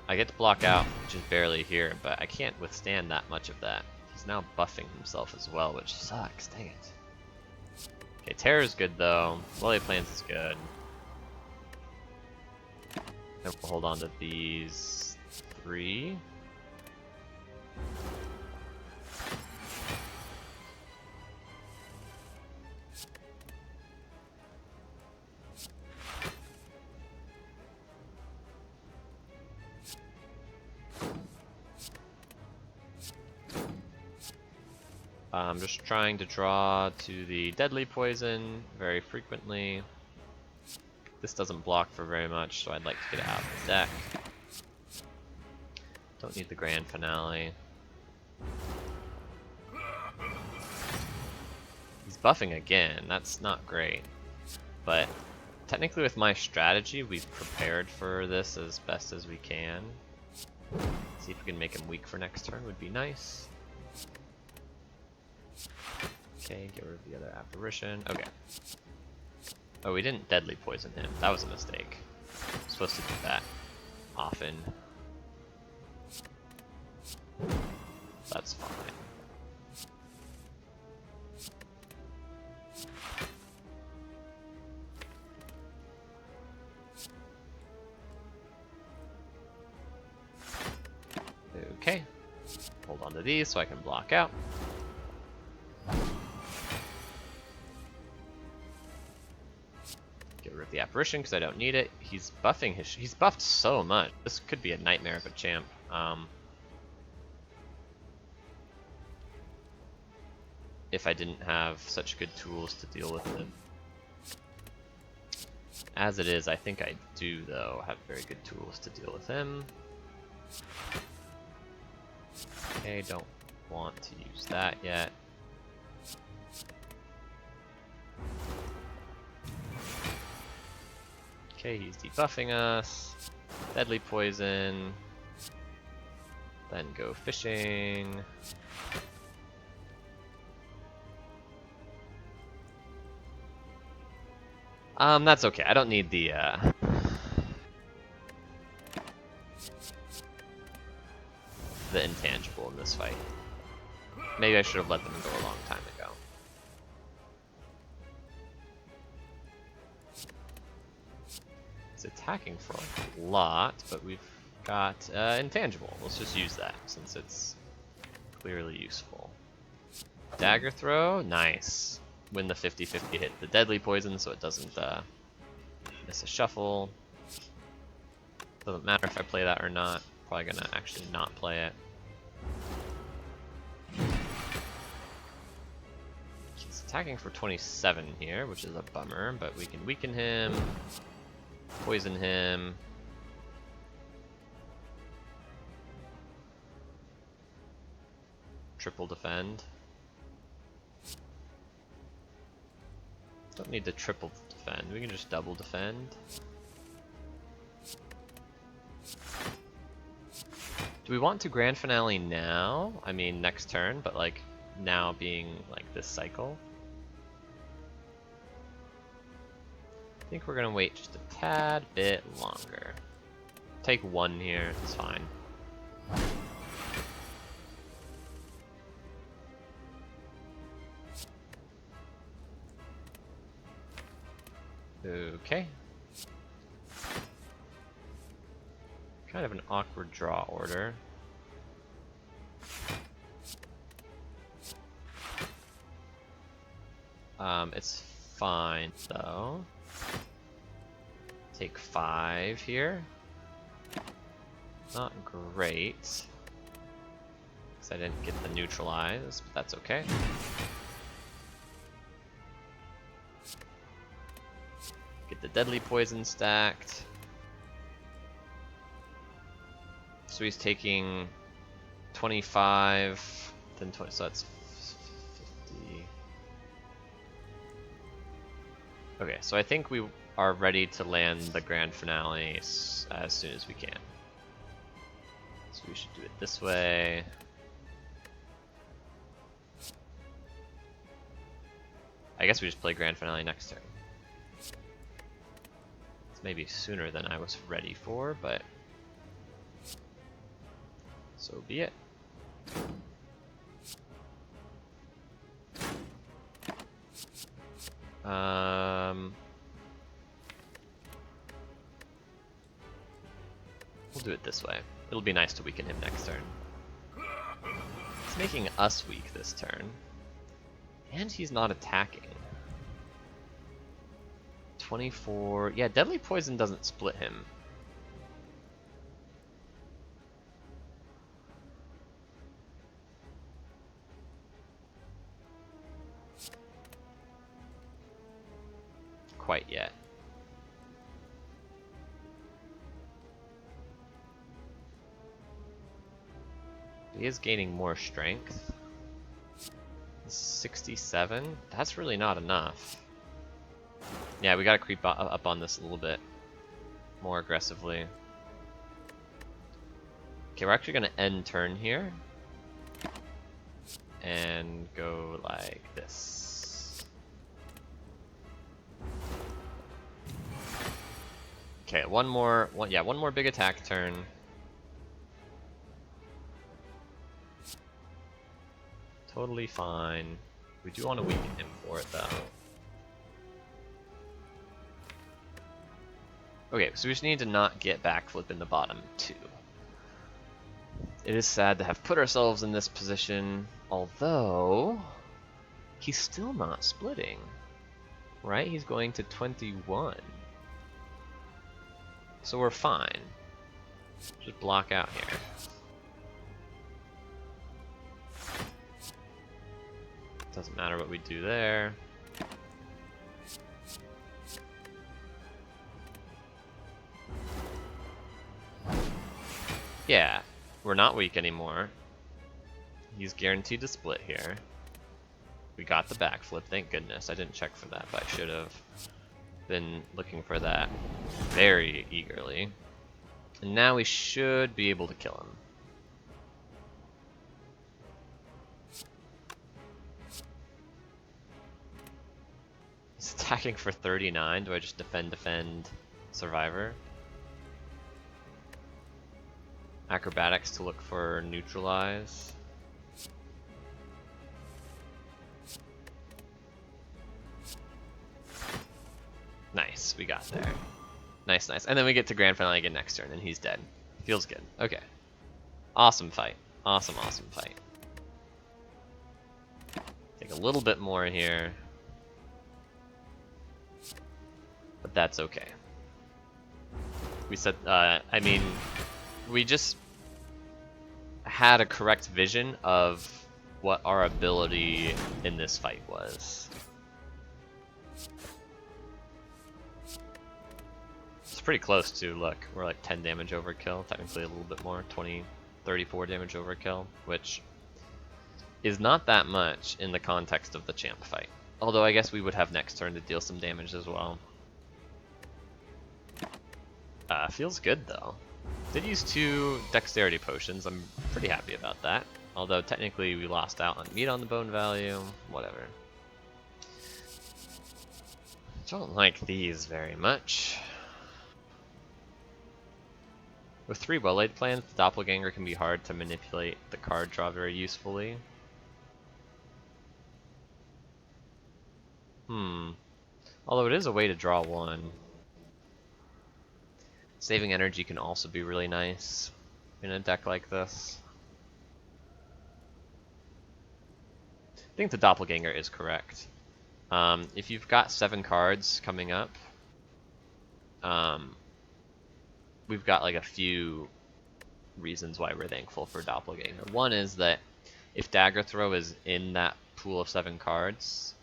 I get to block out, which is barely here, but I can't withstand that much of that. He's now buffing himself as well, which sucks, dang it. Okay, Terror is good though. Well-laid plans is good. And we'll hold on to these 3. I'm just trying to draw to the deadly poison very frequently. This doesn't block for very much, so I'd like to get it out of the deck. Don't need the grand finale. He's buffing again, that's not great. But technically with my strategy, we've prepared for this as best as we can. See if we can make him weak for next turn would be nice. Okay, get rid of the other apparition. Okay. Oh, we didn't deadly poison him. That was a mistake. I'm supposed to do that often. That's fine. Okay. Hold on to these so I can block out. Get rid of the apparition because I don't need it. He's buffing his. He's buffed so much. This could be a nightmare of a champ. If I didn't have such good tools to deal with him. As it is, I think I do though have very good tools to deal with him. Okay, don't want to use that yet. Okay, he's debuffing us. Deadly poison. Then go fishing. That's okay. I don't need the intangible in this fight. Maybe I should have let them go a long time ago. He's attacking for a lot, but we've got intangible. Let's just use that since it's clearly useful. Dagger throw, nice. Win the 50-50 hit the deadly poison so it doesn't miss a shuffle. Doesn't matter if I play that or not. Probably gonna actually not play it. He's attacking for 27 here, which is a bummer, but we can weaken him, poison him. Triple defend. Don't need to triple defend, we can just double defend. Do we want to grand finale now? I mean next turn, but like now being like this cycle. I think we're gonna wait just a tad bit longer. Take one here, it's fine. Okay. Kind of an awkward draw order. It's fine though. Take 5 here. Not great. Because I didn't get the neutralize, but that's okay. Get the deadly poison stacked. So he's taking 25, then 20, so that's 50. Okay, so I think we are ready to land the grand finale as soon as we can. So we should do it this way. I guess we just play grand finale next turn. It's maybe sooner than I was ready for, but so be it. We'll do it this way. It'll be nice to weaken him next turn. He's making us weak this turn. And he's not attacking. 24. Yeah, deadly poison doesn't split him. quite yet. He is gaining more strength. 67? That's really not enough. Yeah, we gotta creep up on this a little bit more aggressively. Okay, we're actually gonna end turn here. And go like this. Okay, one more big attack turn. Totally fine. We do want to weaken him for it though. Okay, so we just need to not get backflip in the bottom two. It is sad to have put ourselves in this position, although he's still not splitting, right? He's going to 21. So we're fine. Just block out here. Doesn't matter what we do there. Yeah, we're not weak anymore. He's guaranteed to split here. We got the backflip, thank goodness. I didn't check for that, but I should have been looking for that very eagerly. And now we should be able to kill him. He's attacking for 39. Do I just defend, survivor? Acrobatics to look for neutralize. Nice, we got there. Nice, nice. And then we get to grand finale again next turn, and he's dead. Feels good. Okay. Awesome fight. Awesome, awesome fight. Take a little bit more here. But that's okay. We said, I mean, we just had a correct vision of what our ability in this fight was. It's pretty close to, look, we're like 10 damage overkill, technically a little bit more, 34 damage overkill, which is not that much in the context of the champ fight. Although I guess we would have next turn to deal some damage as well. Feels good though. Did use 2 dexterity potions, I'm pretty happy about that. Although technically we lost out on meat on the bone value, whatever. Don't like these very much. With 3 well-laid plans, the doppelganger can be hard to manipulate the card draw very usefully. Although it is a way to draw 1. Saving energy can also be really nice in a deck like this. I think the doppelganger is correct. If you've got 7 cards coming up, we've got like a few reasons why we're thankful for doppelganger. One is that if dagger throw is in that pool of 7 cards,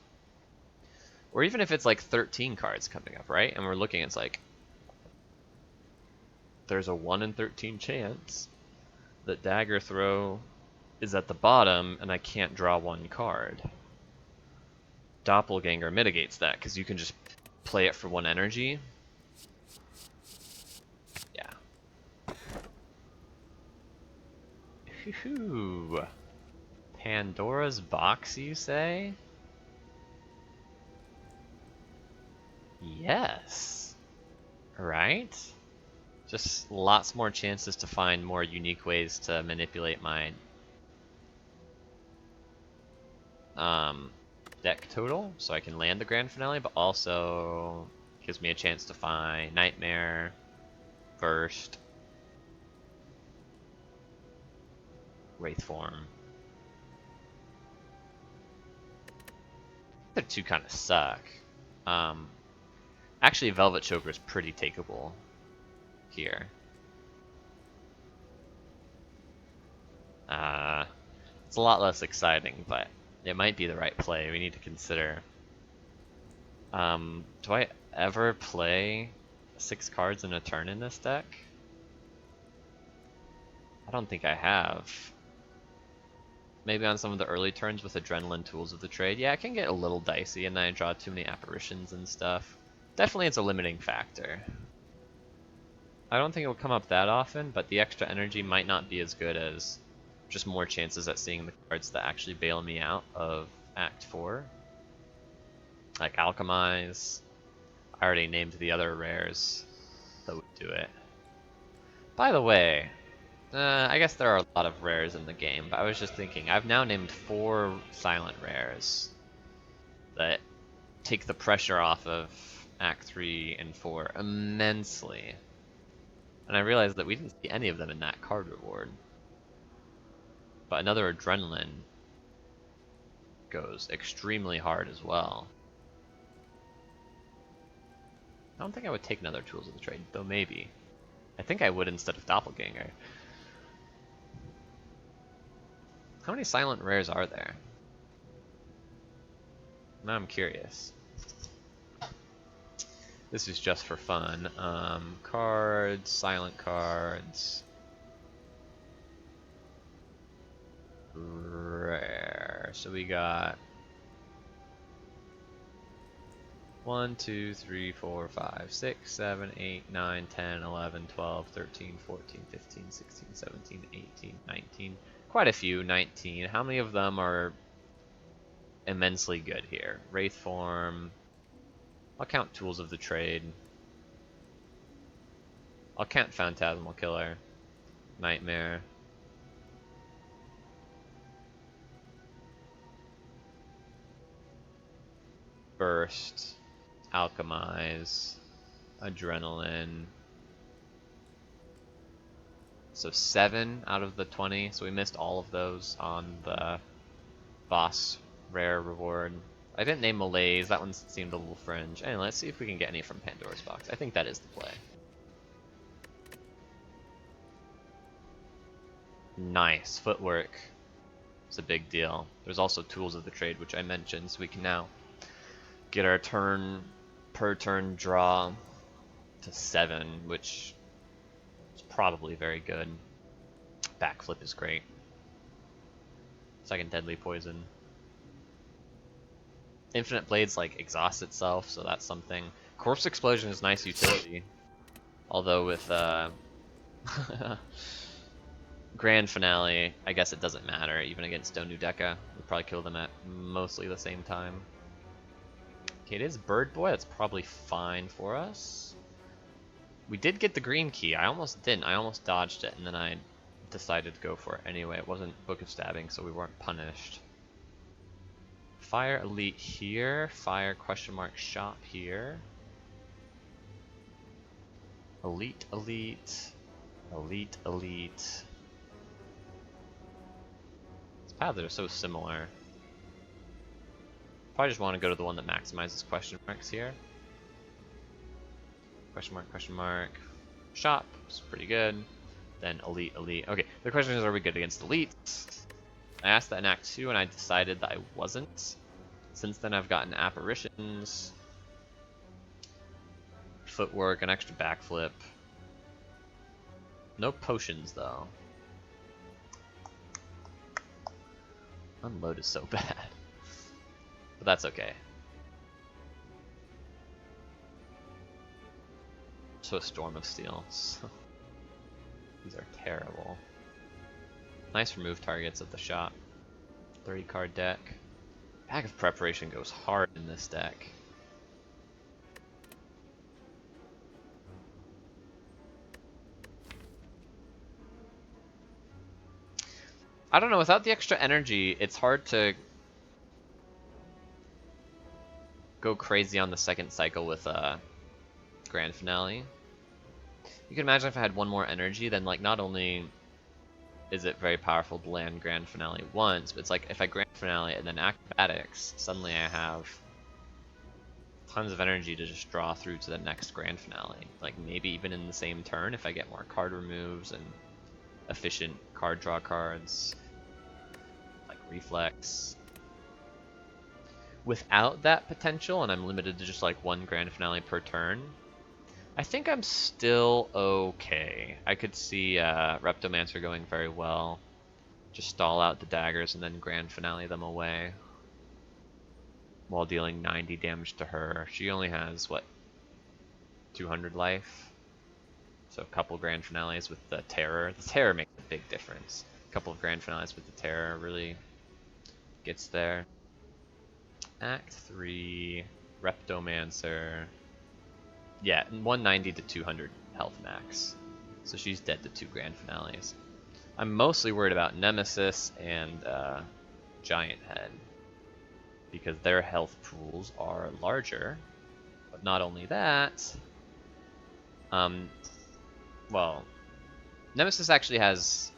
or even if it's like 13 cards coming up, right? And we're looking, it's like there's a 1 in 13 chance that dagger throw is at the bottom and I can't draw 1 card. Doppelganger mitigates that because you can just play it for 1 energy. Yeah. Whew. Pandora's box, you say? Yes. Right? Just lots more chances to find more unique ways to manipulate my deck total, so I can land the grand finale, but also gives me a chance to find Nightmare first, Wraith Form. The 2 kind of suck. Actually, Velvet Choker is pretty takeable here. It's a lot less exciting, but it might be the right play. We need to consider. Do I ever play 6 cards in a turn in this deck? I don't think I have. Maybe on some of the early turns with Adrenaline Tools of the Trade. Yeah, it can get a little dicey, and then I draw too many apparitions and stuff. Definitely it's a limiting factor. I don't think it'll come up that often, but the extra energy might not be as good as just more chances at seeing the cards that actually bail me out of Act 4. Like Alchemize. I already named the other rares that would do it. By the way, I guess there are a lot of rares in the game, but I was just thinking, I've now named 4 silent rares that take the pressure off of Act 3 and 4 immensely. And I realized that we didn't see any of them in that card reward. But another Adrenaline goes extremely hard as well. I don't think I would take another Tools of the Trade, though maybe. I think I would instead of Doppelganger. How many silent rares are there? Now I'm curious. This is just for fun. Cards, silent cards. Rare. So we got 1, 2, 3, 4, 5, 6, 7, 8, 9, 10, 11, 12, 13, 14, 15, 16, 17, 18, 19. Quite a few, 19. How many of them are immensely good here? Wraith Form. I'll count Tools of the Trade. I'll count Phantasmal Killer. Nightmare. Burst. Alchemize. Adrenaline. So 7 out of the 20, so we missed all of those on the boss rare reward. I didn't name Malaise, that one seemed a little fringe. Anyway, let's see if we can get any from Pandora's Box. I think that is the play. Nice, footwork. It's a big deal. There's also Tools of the Trade, which I mentioned, so we can now get our per turn draw to 7, which is probably very good. Backflip is great. Second Deadly Poison. Infinite Blades like exhaust itself, so that's something. Corpse Explosion is nice utility, although with Grand Finale, I guess it doesn't matter. Even against Donudeka, we'll probably kill them at mostly the same time. Okay, it is Bird Boy. That's probably fine for us. We did get the green key. I almost didn't. I almost dodged it, and then I decided to go for it anyway. It wasn't Book of Stabbing, so we weren't punished. Fire Elite here. Fire question mark shop here. Elite, Elite. Elite, Elite. These paths are so similar. Probably just want to go to the one that maximizes question marks here. Question mark. Shop is pretty good. Then Elite, Elite. Okay, the question is, are we good against Elites? I asked that in Act 2 and I decided that I wasn't. Since then I've gotten Apparitions, Footwork, an extra backflip. No potions though. Unload is so bad. But that's okay. So a Storm of Steel. These are terrible. Nice remove targets at the shop. 30 card deck. Bag of Preparation goes hard in this deck. I don't know, without the extra energy, it's hard to go crazy on the second cycle with a Grand Finale. You can imagine if I had one more energy, then like not only is it very powerful to land Grand Finale once, but it's like if I Grand Finale and then Acrobatics, suddenly I have tons of energy to just draw through to the next Grand Finale. Like maybe even in the same turn if I get more card removes and efficient card draw cards, like Reflex. without that potential, and I'm limited to just like one grand finale per turn, I think I'm still okay. I could see Reptomancer going very well. Just stall out the daggers and then grand finale them away while dealing 90 damage to her. She only has, what, 200 life? So a couple grand finales with the Terror. The Terror makes a big difference. A couple of grand finales with the Terror really gets there. Act 3, Reptomancer. Yeah, 190 to 200 health max. So she's dead to 2 grand finales. I'm mostly worried about Nemesis and Giant Head, because their health pools are larger. But not only that, well, Nemesis actually has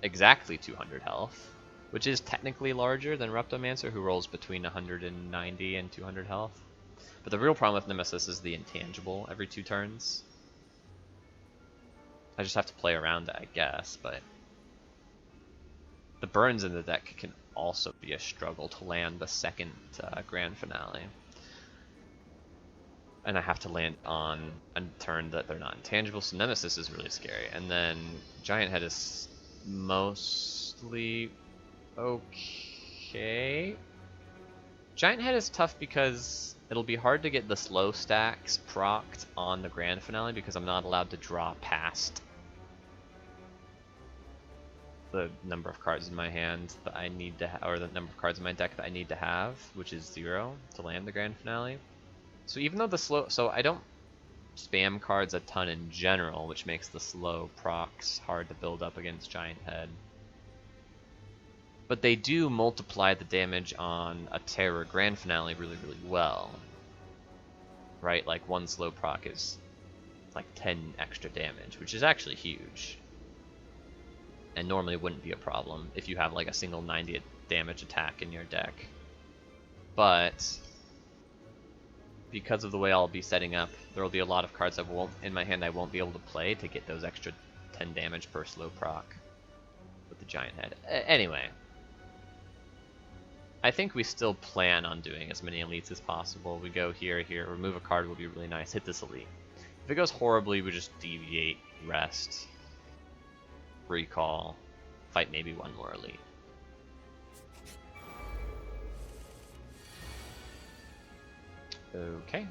exactly 200 health, which is technically larger than Reptomancer, who rolls between 190 and 200 health. But the real problem with Nemesis is the intangible every 2 turns. I just have to play around it, I guess, but the burns in the deck can also be a struggle to land the second grand finale. And I have to land on a turn that they're not intangible, so Nemesis is really scary. And then Giant Head is mostly okay. Giant Head is tough because it'll be hard to get the slow stacks procced on the grand finale because I'm not allowed to draw past the number of cards in my hand that I need to or the number of cards in my deck that I need to have, which is 0 to land the grand finale. So even though the slow, so I don't spam cards a ton in general, which makes the slow procs hard to build up against Giant Head. But they do multiply the damage on a Terror grand finale really, really well. Right, like one slow proc is like 10 extra damage, which is actually huge. And normally wouldn't be a problem if you have like a single 90 damage attack in your deck. But because of the way I'll be setting up, there will be a lot of cards that won't in my hand I won't be able to play to get those extra 10 damage per slow proc with the Giant Head. Anyway, I think we still plan on doing as many elites as possible. We go here, remove a card would be really nice, hit this elite. If it goes horribly, we just deviate, rest, recall, fight maybe one more elite. Okay.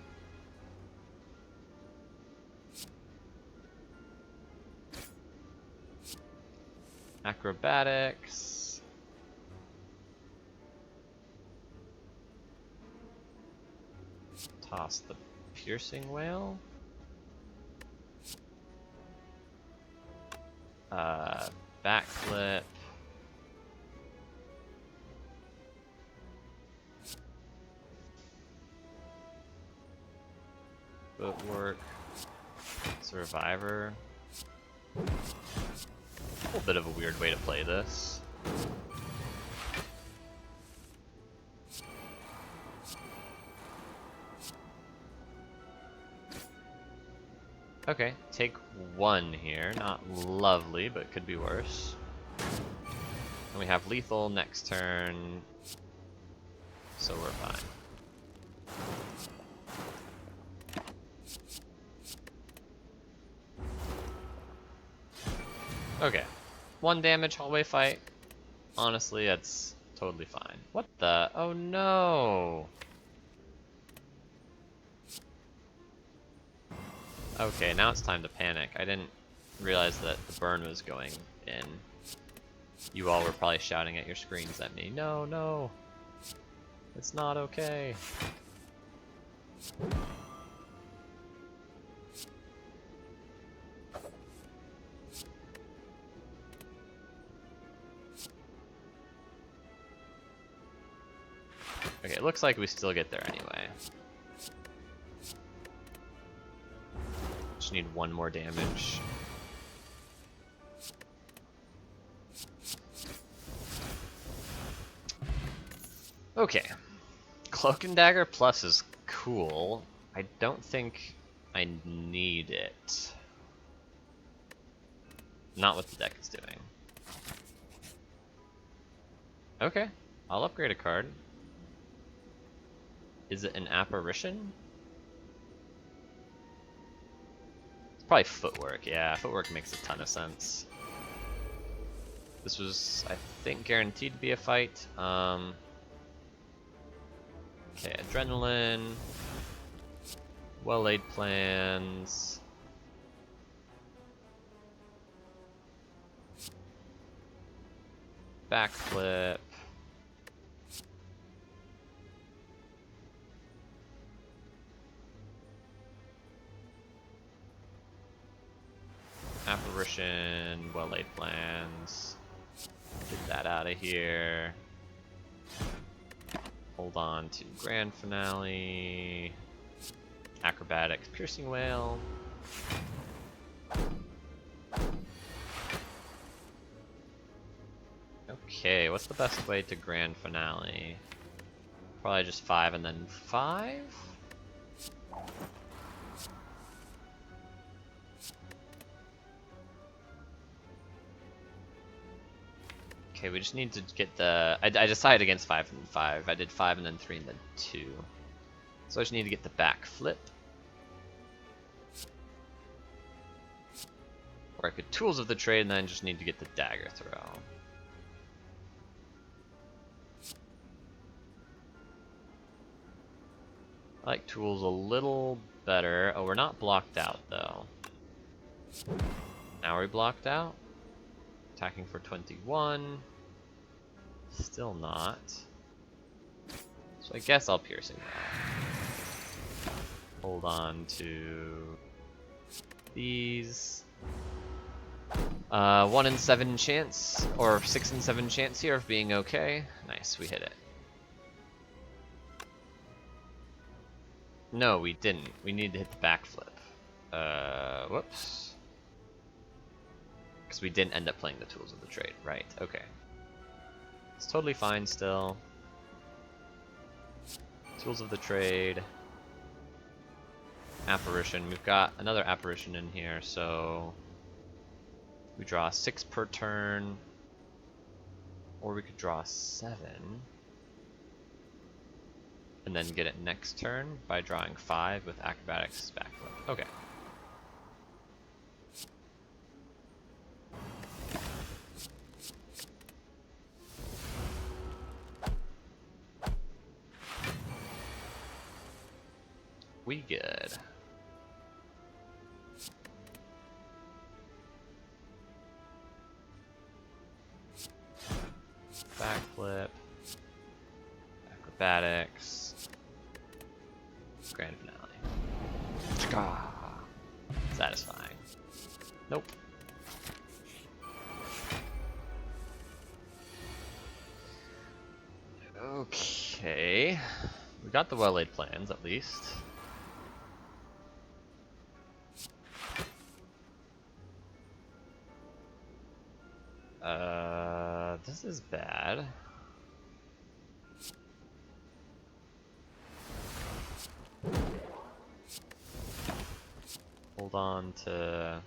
Acrobatics. Toss the piercing whale. Backflip. Footwork. Survivor. A little bit of a weird way to play this. Okay, take 1 here. Not lovely, but could be worse. And we have lethal next turn, so we're fine. Okay, 1 damage hallway fight. Honestly, that's totally fine. What the? Oh no! Okay, now it's time to panic. I didn't realize that the burn was going in. You all were probably shouting at your screens at me. No, no! It's not okay. Okay, it looks like we still get there anyway. Just need 1 more damage. Okay. Cloak and Dagger Plus is cool. I don't think I need it. Not what the deck is doing. Okay, I'll upgrade a card. Is it an apparition? It's probably footwork, yeah. Footwork makes a ton of sense. This was, I think, guaranteed to be a fight. Okay, adrenaline. Well-laid plans. Backflip. Apparition, well-laid plans. Get that out of here. Hold on to grand finale. Acrobatics, piercing wail. Okay, what's the best way to grand finale? Probably just 5 and then 5? Okay, we just need to get the... I decided against 5 and 5. I did 5 and then 3 and then 2. So I just need to get the back flip. Or I could Tools of the Trade and then just need to get the dagger throw. I like Tools a little better. Oh, we're not blocked out though. Now we're blocked out. Attacking for 21. Still not. So I guess I'll piercing that. Hold on to these. 1 in 7 chance, or 6 in 7 chance here of being okay. Nice, we hit it. No, we didn't. We need to hit the backflip. Whoops. Because we didn't end up playing the Tools of the Trade. Right, okay. It's totally fine still. Tools of the Trade. Apparition. We've got another apparition in here, so we draw 6 per turn. Or we could draw 7. And then get it next turn by drawing 5 with acrobatics backflip. Okay. We good. Backflip. Acrobatics. Grand finale. Satisfying. Nope. Okay. We got the well-laid plans, at least. This is bad. Hold on to...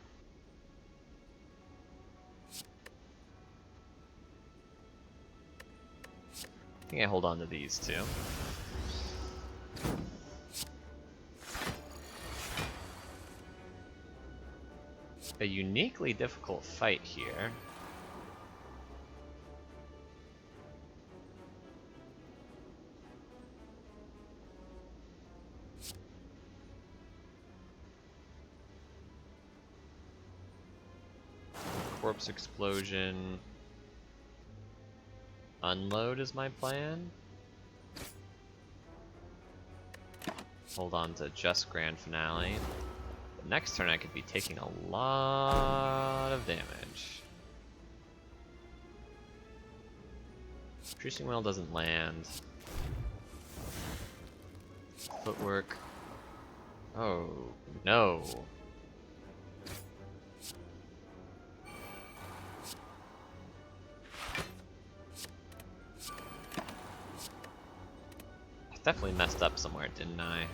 I think I hold on to these two. A uniquely difficult fight here. Corpse explosion. Unload is my plan. Hold on to just grand finale. But next turn I could be taking a lot of damage. Piercing Whale doesn't land. Footwork. Oh no. Definitely messed up somewhere, didn't I?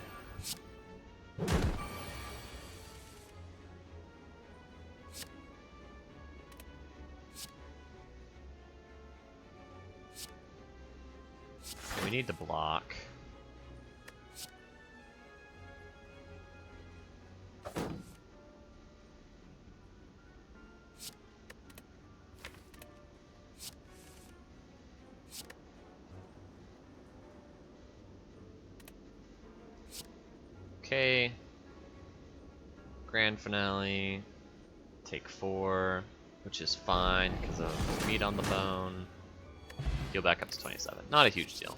We need to block. okay. Grand finale, take 4, which is fine because of meat on the bone. Heal back up to 27. Not a huge deal.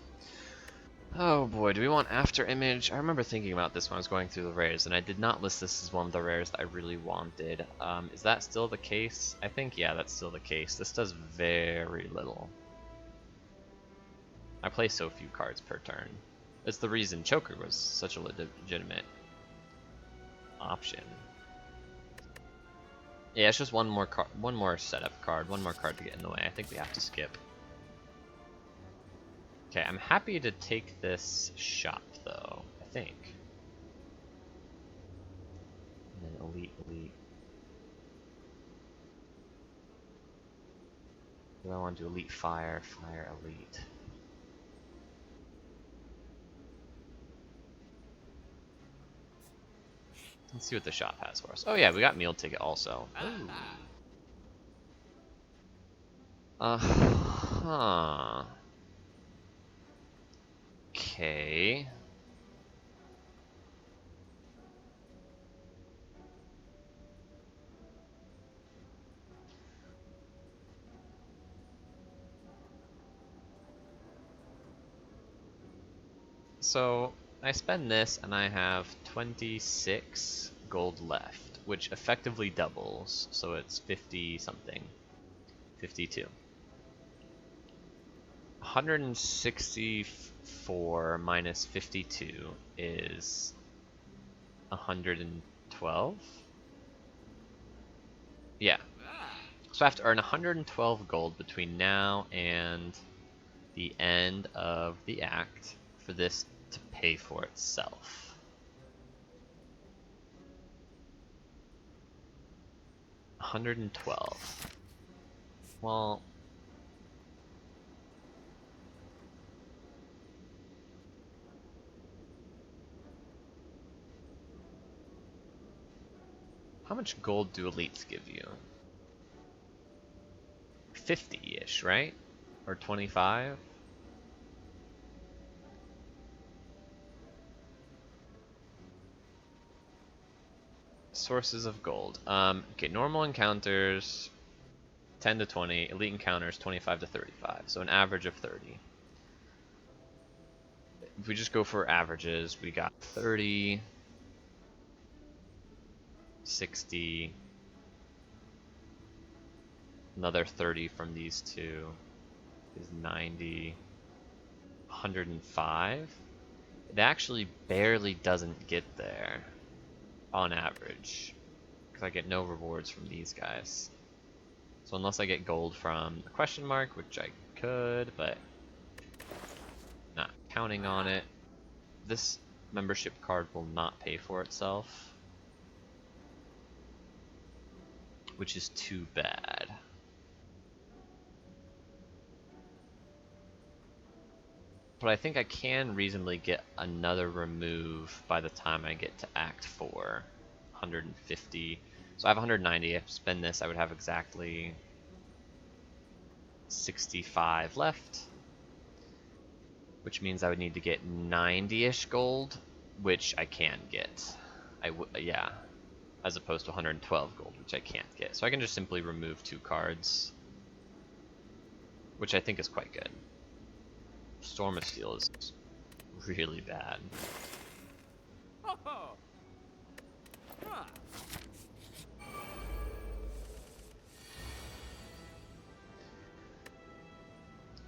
Oh boy, do we want after image? I remember thinking about this when I was going through the rares, and I did not list this as one of the rares that I really wanted. Is that still the case? I think, yeah, that's still the case. This does very little. I play so few cards per turn. It's the reason Choker was such a legitimate option. Yeah, it's just one more setup card, one more card to get in the way. I think we have to skip. Okay, I'm happy to take this shot though, I think. And then elite. Do I want to do elite fire, elite? Let's see what the shop has for us. Oh yeah, we got meal ticket also. Ooh. Huh. Okay. So I spend this and I have 26 gold left, which effectively doubles, so it's 50 something. 52. 164 minus 52 is 112? Yeah. So I have to earn 112 gold between now and the end of the act for this to pay for itself. $112. Well, how much gold do elites give you? 50-ish, right? Or 25? Sources of gold. Okay, normal encounters 10 to 20, elite encounters 25 to 35, so an average of 30. If we just go for averages, we got 30, 60, another 30 from these two is 90, 105. It actually barely doesn't get there on average because I get no rewards from these guys. So unless I get gold from the question mark, which I could, but not counting on it, this membership card will not pay for itself, which is too bad. But I think I can reasonably get another remove by the time I get to Act 4. 150. So I have 190. If I spend this, I would have exactly 65 left. Which means I would need to get 90-ish gold, which I can get. Yeah. As opposed to 112 gold, which I can't get. So I can just simply remove 2 cards, which I think is quite good. Storm of Steel is really bad.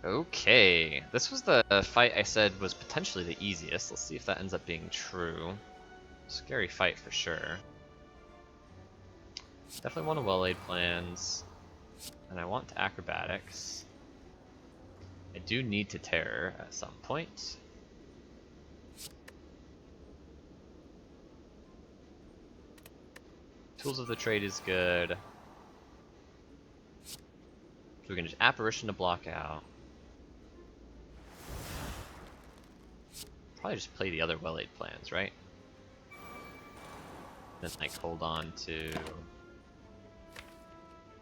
Okay, this was the fight I said was potentially the easiest. Let's see if that ends up being true. Scary fight for sure. Definitely want to well-laid plans, and I want acrobatics. I do need to terror at some point. Tools of the Trade is good. So we can just apparition to block out. Probably just play the other well-laid plans, right? Then like hold on to.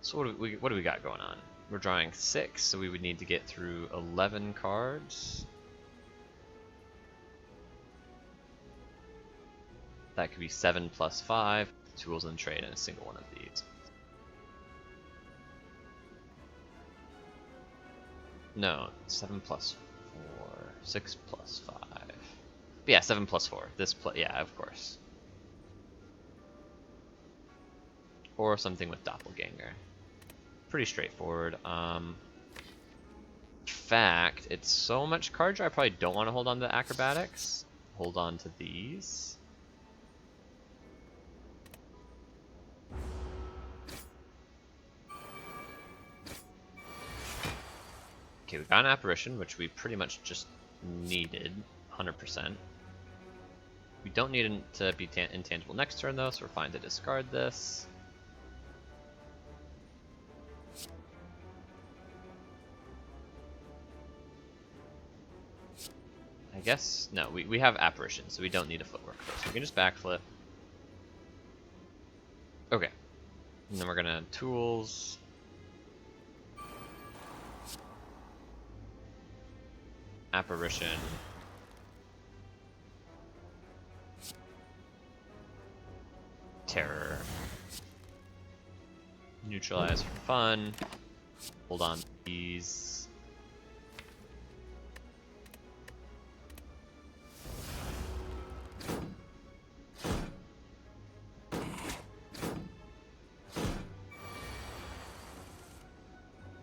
So what do we got going on? We're drawing 6, so we would need to get through 11 cards. That could be 7 plus 5 tools and trade in a single one of these. No, 7 plus 4, 6 plus 5. But yeah, 7 plus 4. Yeah, of course. Or something with doppelganger. Pretty straightforward. In fact, it's so much card draw, I probably don't want to hold on to acrobatics. Hold on to these. Okay, we got an apparition, which we pretty much just needed, 100%. We don't need it to be intangible next turn though, so we're fine to discard this. I guess, no, we have apparition, so we don't need a footwork first. We can just backflip. Okay. And then we're gonna tools. Apparition. Terror. Neutralize for fun. Hold on to these.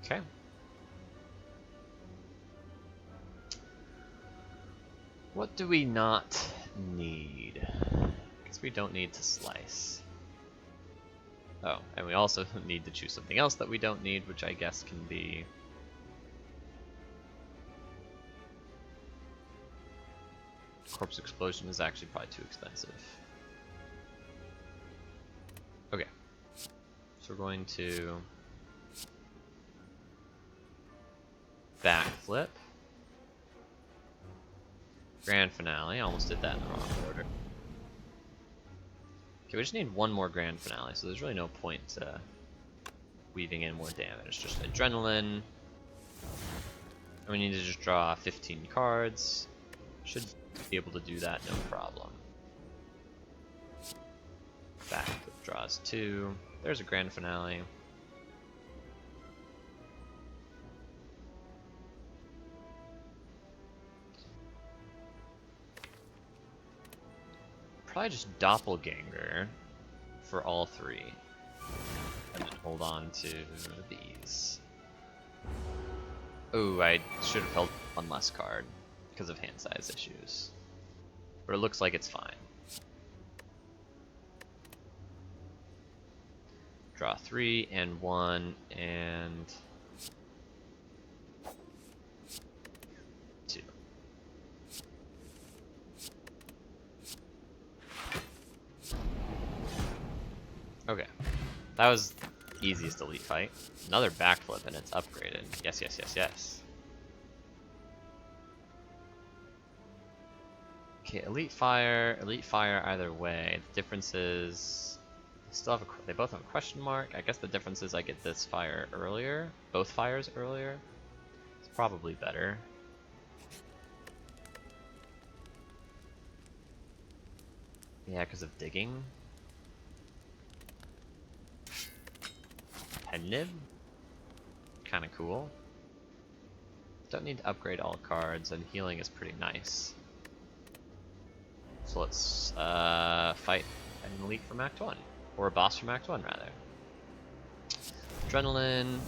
Okay. What do we not need? Because we don't need to slice. Oh, and we also need to choose something else that we don't need, which I guess can be... Corpse Explosion is actually probably too expensive. Okay. So we're going to... backflip. Grand Finale. I almost did that in the wrong order. Okay, we just need one more Grand Finale, so there's really no point to weaving in more damage. Just Adrenaline. And we need to just draw 15 cards. Should be able to do that, no problem. Backflip draws 2. There's a Grand Finale. Probably just Doppelganger for all 3. And then hold on to these. Oh, I should have held one less card because of hand size issues. But it looks like it's fine. Draw 3 and 1 and 2. Okay, that was the easiest elite fight. Another backflip and it's upgraded. Yes, yes, yes, yes. Okay, elite fire either way. The difference is they both have a question mark. I guess the difference is I get this fire earlier, both fires earlier. It's probably better. Yeah, because of digging. Tentative. Kind of cool. Don't need to upgrade all cards, and healing is pretty nice. So let's fight an elite from Act 1. Or a boss from Act 1, rather. Adrenaline.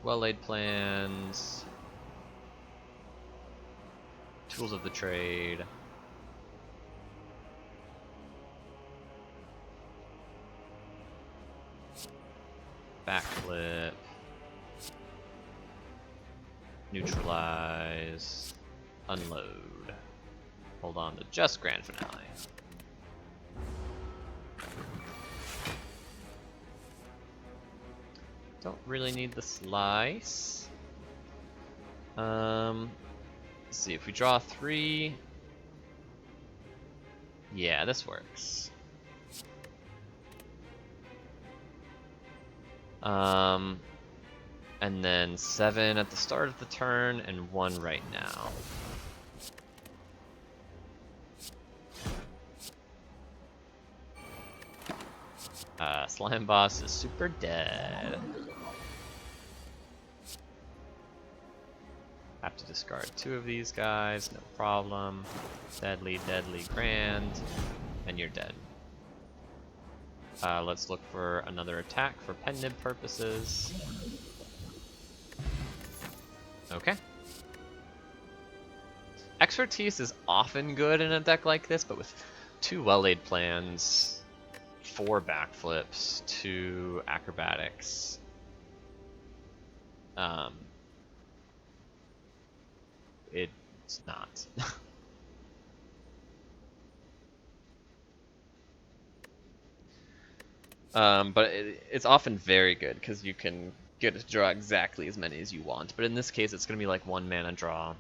Well-laid plans. Tools of the trade. Backflip. Neutralize. Unload. Hold on to just Grand Finale. Don't really need the slice. Let's see, if we draw 3... Yeah, this works. And then 7 at the start of the turn and 1 right now. slime boss is super dead. Have to discard 2 of these guys, no problem. Deadly, deadly, grand. And you're dead. Let's look for another attack for pen nib purposes. Okay. Expertise is often good in a deck like this, but with 2 well-laid plans, 4 backflips, 2 acrobatics, it's not. But it's often very good because you can get to draw exactly as many as you want. But in this case, it's going to be like 1 mana draw,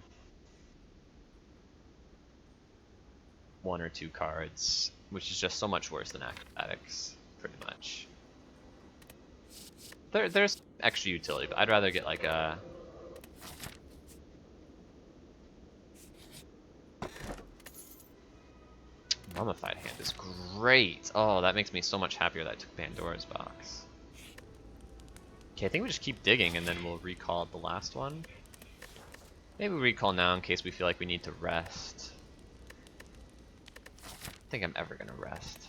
1 or 2 cards, which is just so much worse than acrobatics, pretty much. There's extra utility, but I'd rather get like a... Mummified Hand is great. Oh, that makes me so much happier that I took Pandora's Box. Okay, I think we just keep digging and then we'll recall the last one. Maybe we recall now in case we feel like we need to rest. I think I'm ever gonna rest.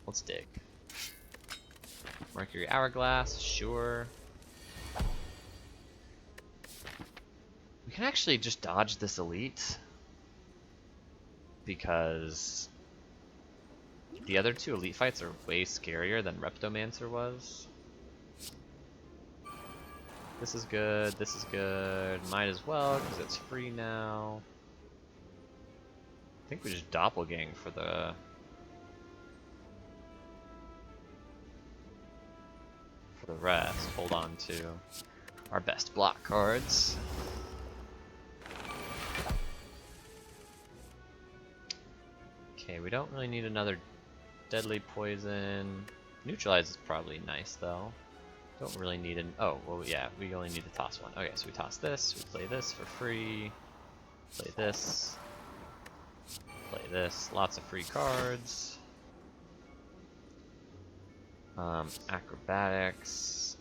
Let's dig. Mercury Hourglass, sure. We can actually just dodge this elite, because the other 2 elite fights are way scarier than Reptomancer was. This is good, this is good. Might as well, because it's free now. I think we just doppelgang for the... rest. Hold on to our best block cards. Okay, we don't really need another deadly poison. Neutralize is probably nice though. Don't really need an... oh, well yeah, we only need to toss 1. Okay, so we toss this, we play this for free. Play this. Play this. Lots of free cards. Acrobatics.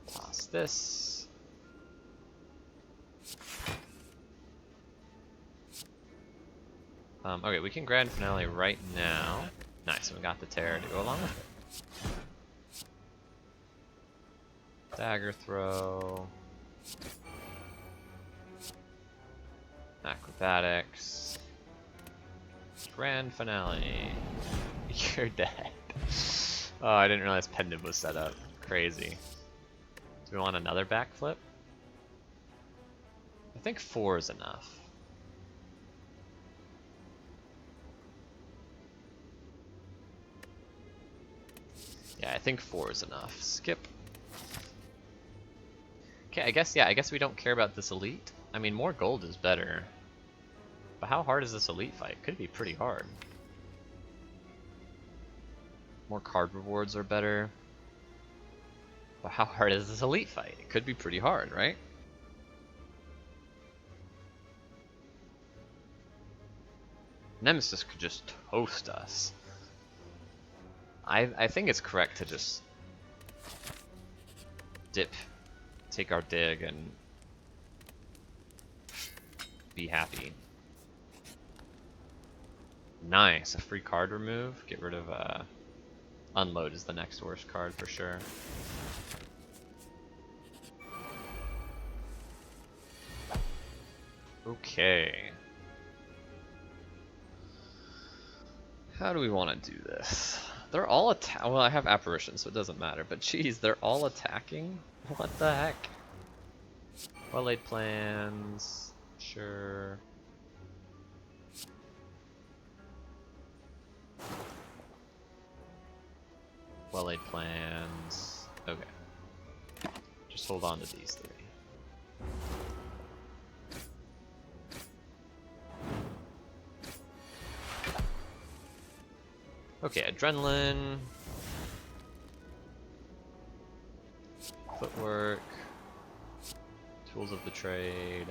Toss this. Okay, we can Grand Finale right now. Nice, we got the Terror to go along with it. Dagger Throw. Acrobatics. Grand Finale. You're dead. Oh, I didn't realize pen nib was set up. Crazy. Do we want another backflip? I think 4 is enough. Yeah, I think 4 is enough. Skip. Okay, I guess we don't care about this elite. I mean, more gold is better. But how hard is this elite fight? Could be pretty hard. More card rewards are better. But how hard is this elite fight? It could be pretty hard, right? Nemesis could just toast us. I think it's correct to just dip, take our dig, and be happy. Nice, a free card remove. Get rid of unload is the next worst card for sure. Okay. How do we want to do this? They're all well, I have apparition, so it doesn't matter. But geez, they're all attacking. What the heck? Well laid plans. Sure. Well laid plans. Okay. Just hold on to these 3. Okay, adrenaline. Footwork. Tools of the trade.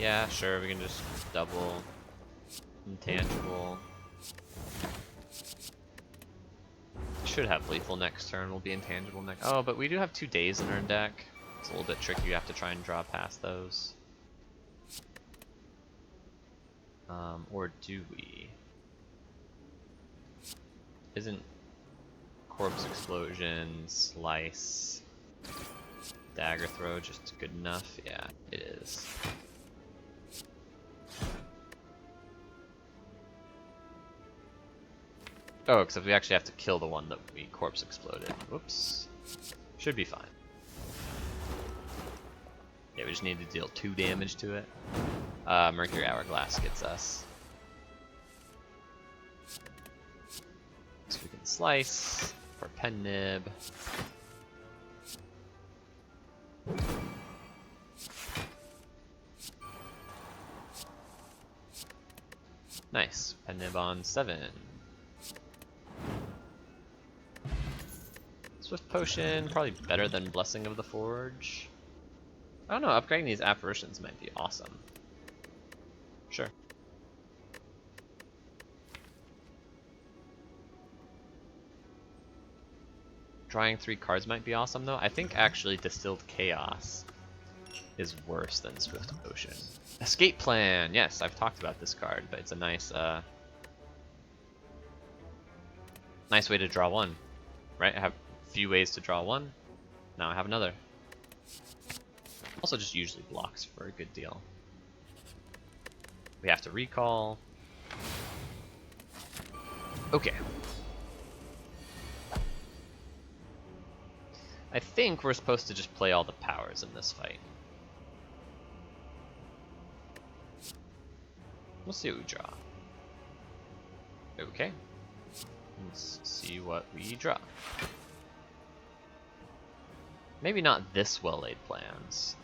Yeah, sure, we can just double intangible. Should have lethal next turn, will be intangible next. Oh, but we do have 2 days in our deck. It's a little bit tricky, you have to try and draw past those. Or do we? Isn't Corpse Explosion, Slice, Dagger Throw just good enough? Yeah, it is. Oh, except we actually have to kill the one that we Corpse Exploded. Whoops. Should be fine. Yeah, we just need to deal 2 damage to it. Mercury Hourglass gets us. So we can slice for Pen Nib. Nice. Pen Nib on 7. Swift Potion, probably better than Blessing of the Forge. I don't know, upgrading these apparitions might be awesome. Sure. Drawing 3 cards might be awesome though. I think actually Distilled Chaos is worse than Swift Potion. Escape Plan! Yes, I've talked about this card, but it's a nice nice way to draw 1. Right? I have a few ways to draw 1. Now I have another. Also just usually blocks for a good deal. We have to recall. Okay. I think we're supposed to just play all the powers in this fight. We'll see what we draw. Okay. Let's see what we draw. Maybe not this well-laid plans.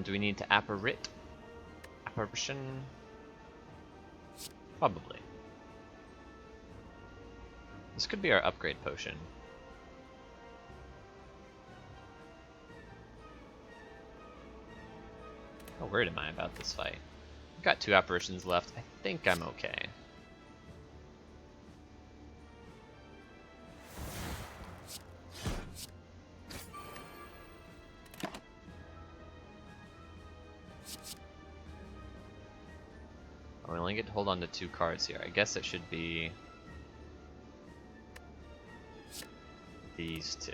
Do we need to apparit? Apparition? Probably. This could be our upgrade potion. How worried am I about this fight? I've got 2 apparitions left. I think I'm okay. We only get to hold on to 2 cards here. I guess it should be these 2.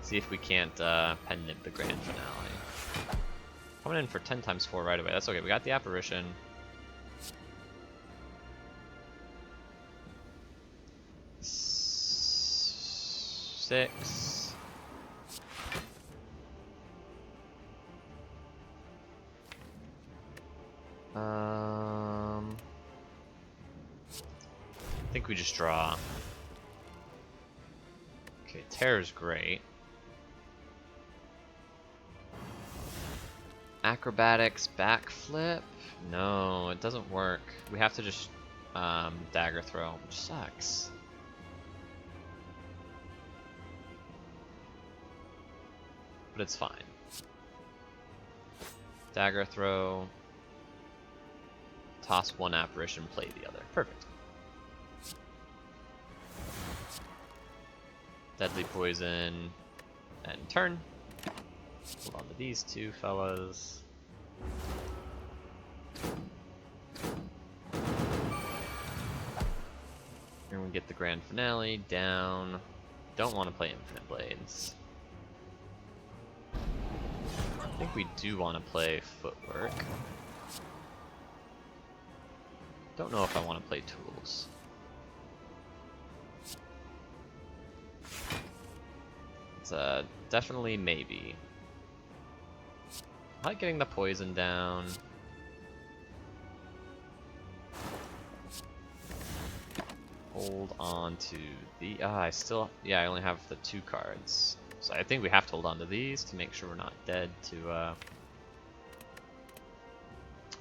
See if we can't pen nib the grand finale. Coming in for 10 times 4 right away. That's okay. We got the apparition. Six. I think we just draw. Okay, Terror's great. Acrobatics, backflip? No, it doesn't work. We have to just dagger throw, which sucks. But it's fine. Dagger throw. Toss 1 apparition, play the other. Perfect. Deadly poison, and turn. Hold on to these 2 fellas. And we get the grand finale down. Don't want to play Infinite Blades. I think we do want to play Footwork. Don't know if I want to play Tools. It's definitely maybe. I like getting the poison down. Hold on to the. I still. Yeah, I only have the 2 cards. So I think we have to hold on to these to make sure we're not dead to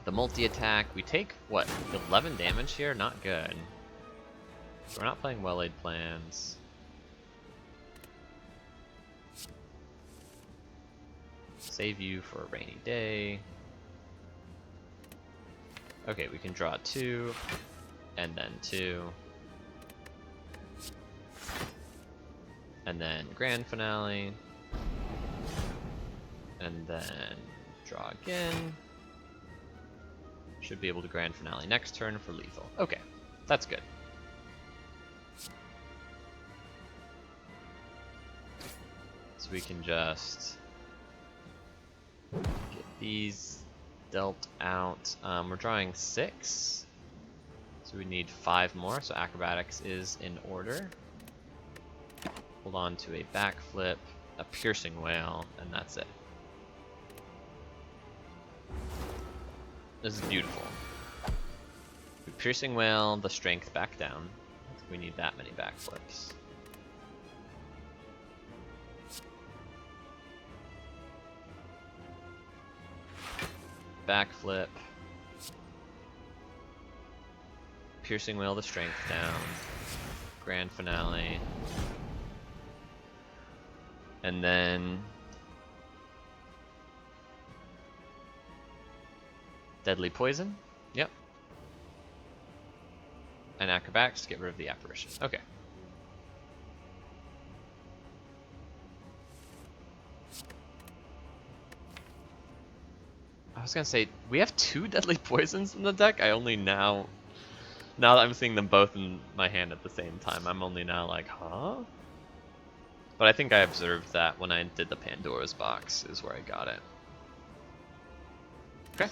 the multi-attack. We take, what, 11 damage here? Not good. So we're not playing well-laid plans. Save you for a rainy day. Okay, we can draw 2, and then 2. And then grand finale. And then draw again. Should be able to grand finale next turn for lethal. Okay, that's good. So we can just get these dealt out. We're drawing 6. So we need 5 more, so acrobatics is in order. Hold on to a backflip, a piercing wail, and that's it. This is beautiful. We piercing wail, the strength back down. We need that many backflips. Backflip. Piercing wail, the strength down. Grand finale. And then deadly poison. Yep. And acrobatics to get rid of the apparition. Okay. I was gonna say, we have 2 deadly poisons in the deck. I only now that I'm seeing them both in my hand at the same time, I'm only now like, huh? But I think I observed that when I did the Pandora's box is where I got it. Okay.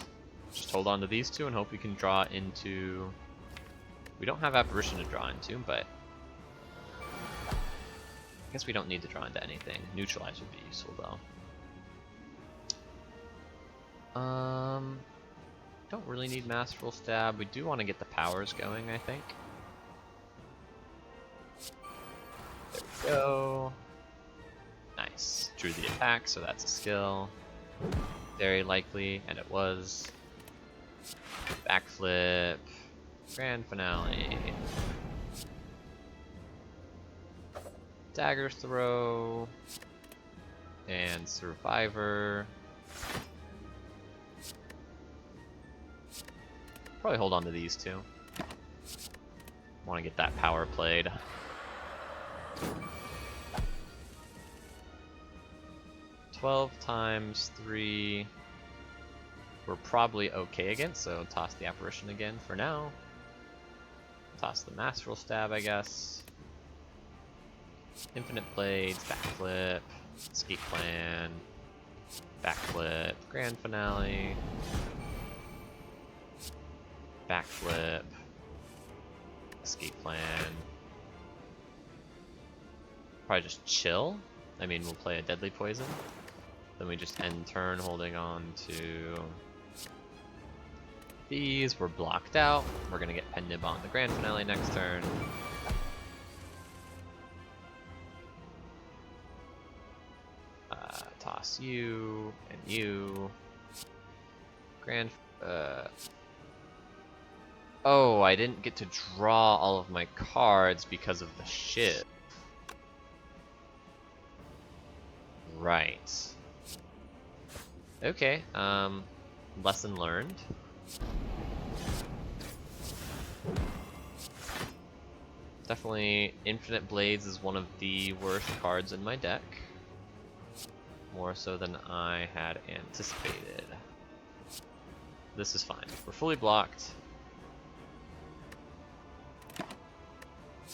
Just hold on to these 2 and hope we can draw into... We don't have apparition to draw into, but I guess we don't need to draw into anything. Neutralize would be useful though. Don't really need Masterful Stab. We do want to get the powers going, I think. There we go. Nice. Drew the attack, so that's a skill. Very likely, and it was. Backflip. Grand finale. Dagger throw. And survivor. Probably hold on to these 2. Want to get that power played. ×3 we're probably okay against, so toss the apparition again for now. Toss the Masterful Stab, I guess. Infinite Blades, backflip, escape plan, backflip, grand finale, backflip, escape plan. Probably just chill. I mean, we'll play a deadly poison. Then we just end turn holding on to these. We're blocked out. We're gonna get Pen Nib on the grand finale next turn. Toss you and you. Grand. Oh, I didn't get to draw all of my cards because of the shit. Right. Okay, lesson learned. Definitely Infinite Blades is one of the worst cards in my deck. More so than I had anticipated. This is fine. We're fully blocked.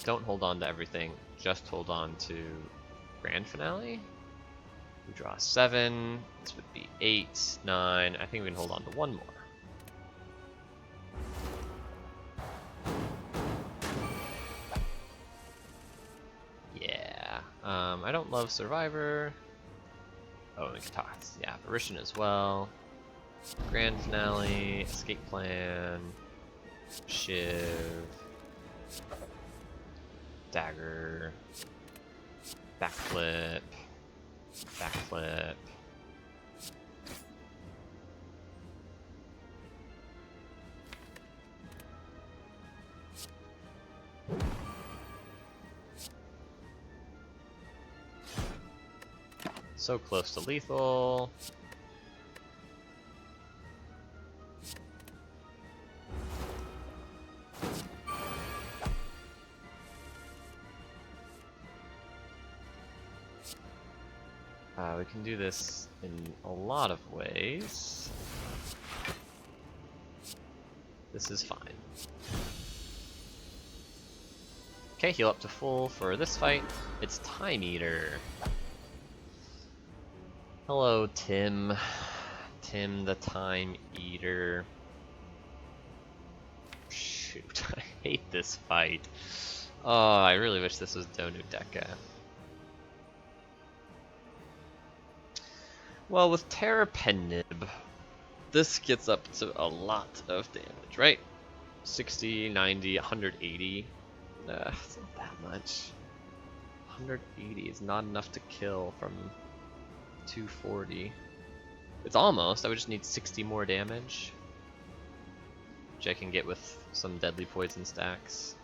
Don't hold on to everything, just hold on to grand finale. We draw 7, this would be 8, 9, I think we can hold on to 1 more. Yeah, I don't love Survivor. Oh, and we can toss the Apparition as well. Grand finale, escape plan, Shiv, dagger, backflip, backflip. So close to lethal. We can do this in a lot of ways. This is fine. Okay, heal up to full for this fight. It's Time Eater. Hello, Tim. Tim the Time Eater. Shoot, I hate this fight. Oh, I really wish this was Donu Deka. Well, with Terra Penib, this gets up to a lot of damage, right? 60, 90, 180. It's not that much. 180 is not enough to kill from 240. It's almost. I would just need 60 more damage, which I can get with some deadly poison stacks.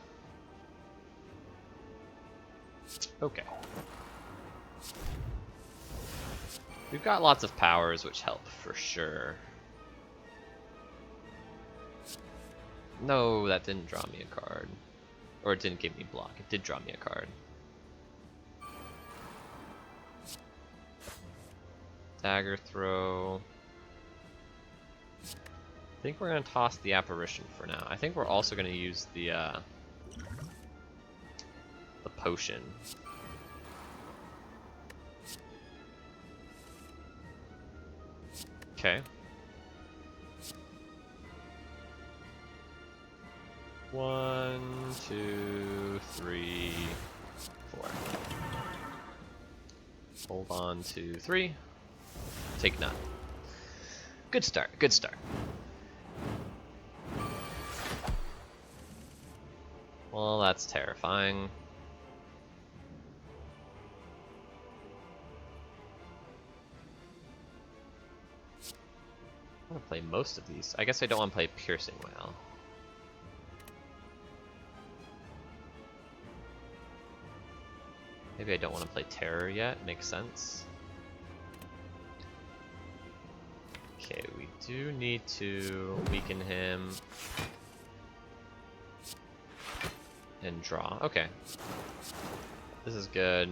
Okay. We've got lots of powers, which help for sure. No, that didn't draw me a card. Or it didn't give me block. It did draw me a card. Dagger throw. I think we're going to toss the apparition for now. I think we're also going to use the potion. Okay. 1, 2, 3, 4. Hold on to 3. Take none. Good start, good start. Well, that's terrifying. I want to play most of these. I guess I don't want to play Piercing Whale. Maybe I don't want to play Terror yet. Makes sense. Okay, we do need to weaken him and draw. Okay. This is good.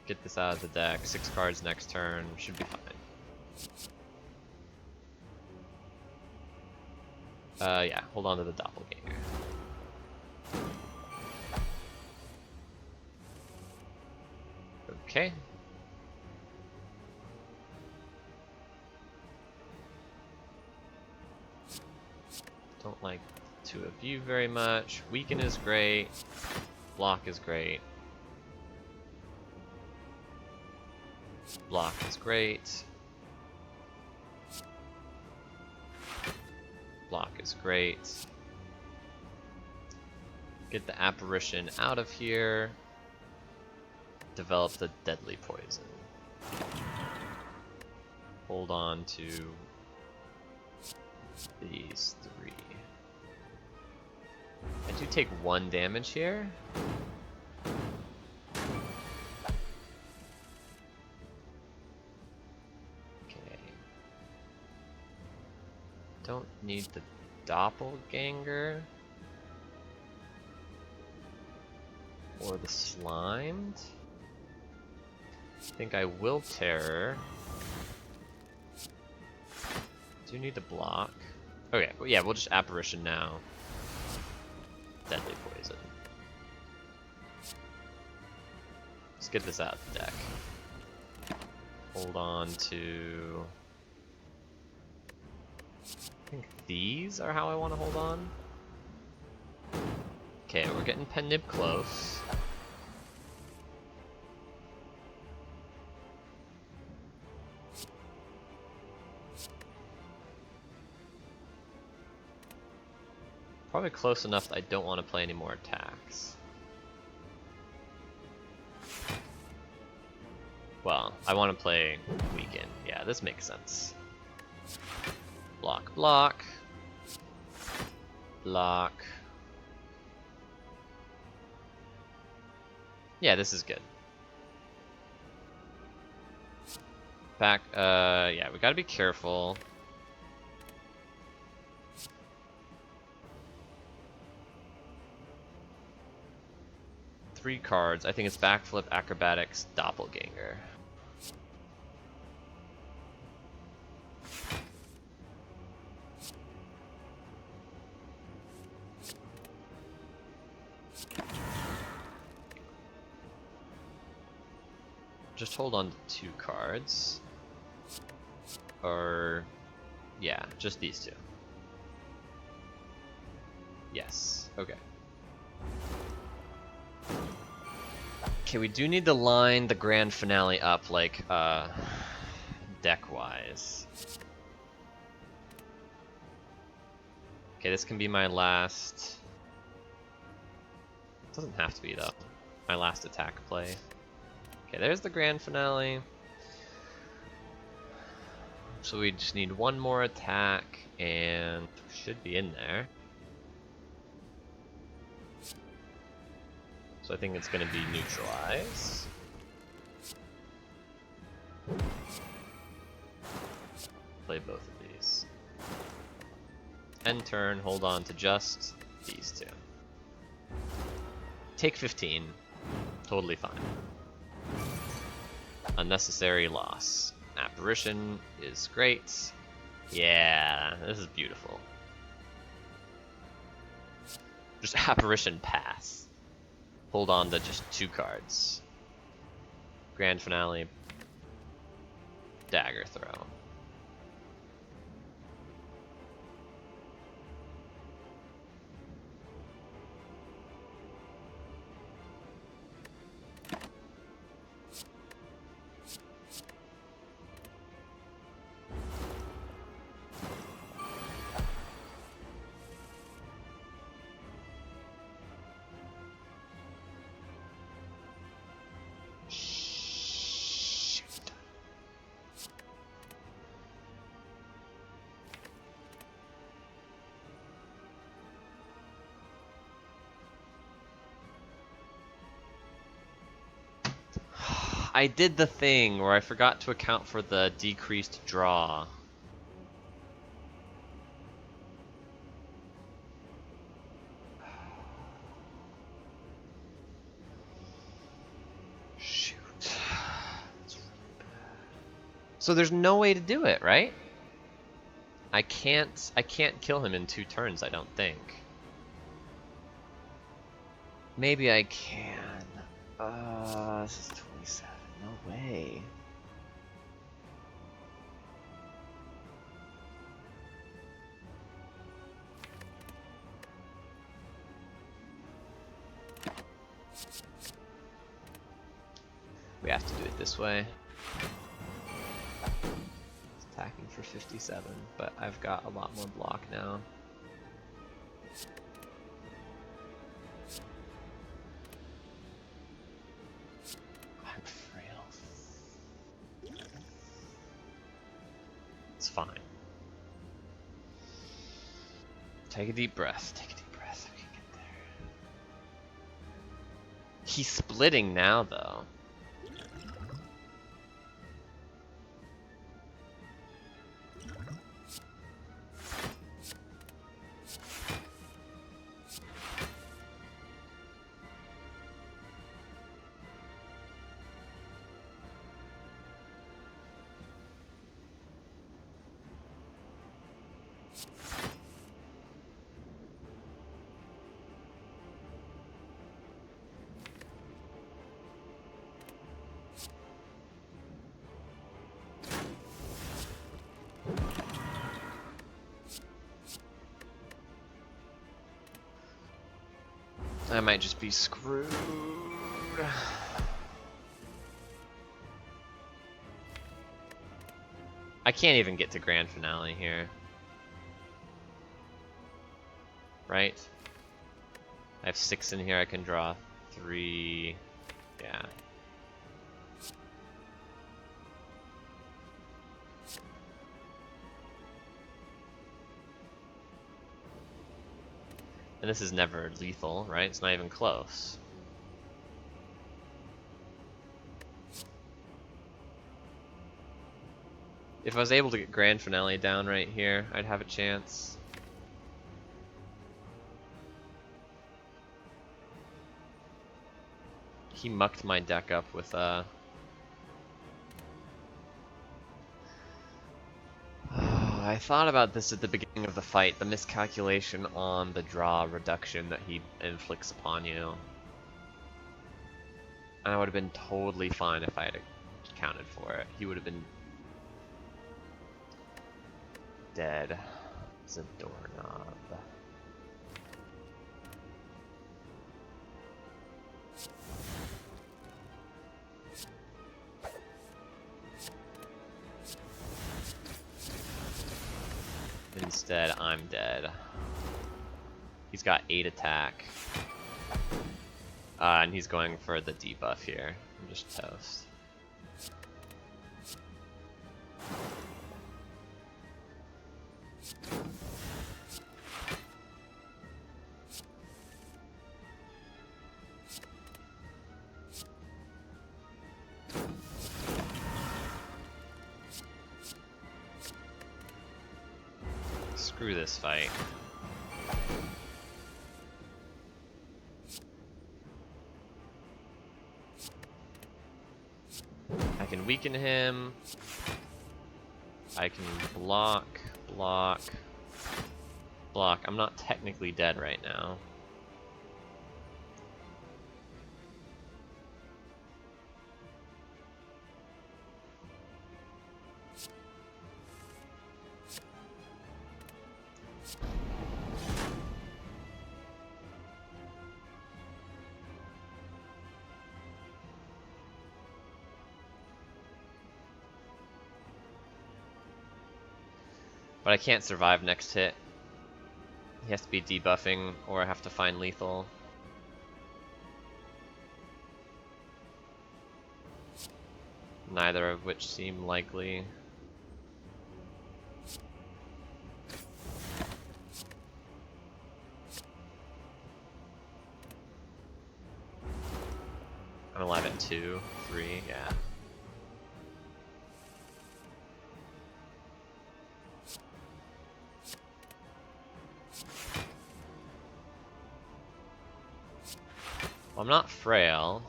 Get this out of the deck. 6 cards next turn. Should be fine. Yeah, hold on to the Doppelganger. Okay. Don't like the two of you very much. Weaken is great. Block is great. Block is great. Block is great. Get the apparition out of here. Develop the deadly poison. Hold on to these 3. I do take 1 damage here. Okay. Don't need the Doppelganger. Or the Slimed. I think I will Terror. Do you need to block? Okay, well, yeah, we'll just Apparition now. Deadly Poison. Let's get this out of the deck. Hold on to... I think these are how I want to hold on. Okay, we're getting Penib close. Probably close enough that I don't want to play any more attacks. Well, I want to play Weaken. Yeah, this makes sense. Block, block. Block. Yeah, this is good. Back, yeah, we gotta be careful. Three cards. I think it's Backflip, Acrobatics, Doppelganger. Just hold on to 2 cards. Or, yeah, just these 2. Yes, okay. Okay, we do need to line the grand finale up, like, deck-wise. Okay, this can be my last... It doesn't have to be, though. My last attack play. Okay, there's the grand finale. So we just need one more attack, and should be in there. So I think it's going to be neutralize. Play both of these. End turn, hold on to just these 2. Take 15. Totally fine. Unnecessary loss. Apparition is great. Yeah, this is beautiful. Just Apparition pass. Hold on to just 2 cards. Grand finale. Dagger throw. I did the thing where I forgot to account for the decreased draw. Shoot. That's really bad. So there's no way to do it, right? I can't kill him in 2 turns, I don't think. Maybe I can. This is 27. No way. We have to do it this way. It's attacking for 57, but I've got a lot more block now. I'm frail. It's fine. Take a deep breath. Take a deep breath. We can get there. He's splitting now, though. I might just be screwed. I can't even get to grand finale here. Right? I have 6 in here, I can draw 3. Yeah. And this is never lethal, right? It's not even close. If I was able to get Grand Finale down right here, I'd have a chance. He mucked my deck up with I thought about this at the beginning of the fight, the miscalculation on the draw reduction that he inflicts upon you. And I would have been totally fine if I had accounted for it. He would have been dead as a doorknob. Instead, I'm dead. He's got 8 attack. And he's going for the debuff here. I'm just toast. Screw this fight. I can weaken him. I can block, block, block. I'm not technically dead right now. But I can't survive next hit. He has to be debuffing, or I have to find lethal. Neither of which seem likely. I'm alive at 2, 3, yeah. Well, I'm not frail.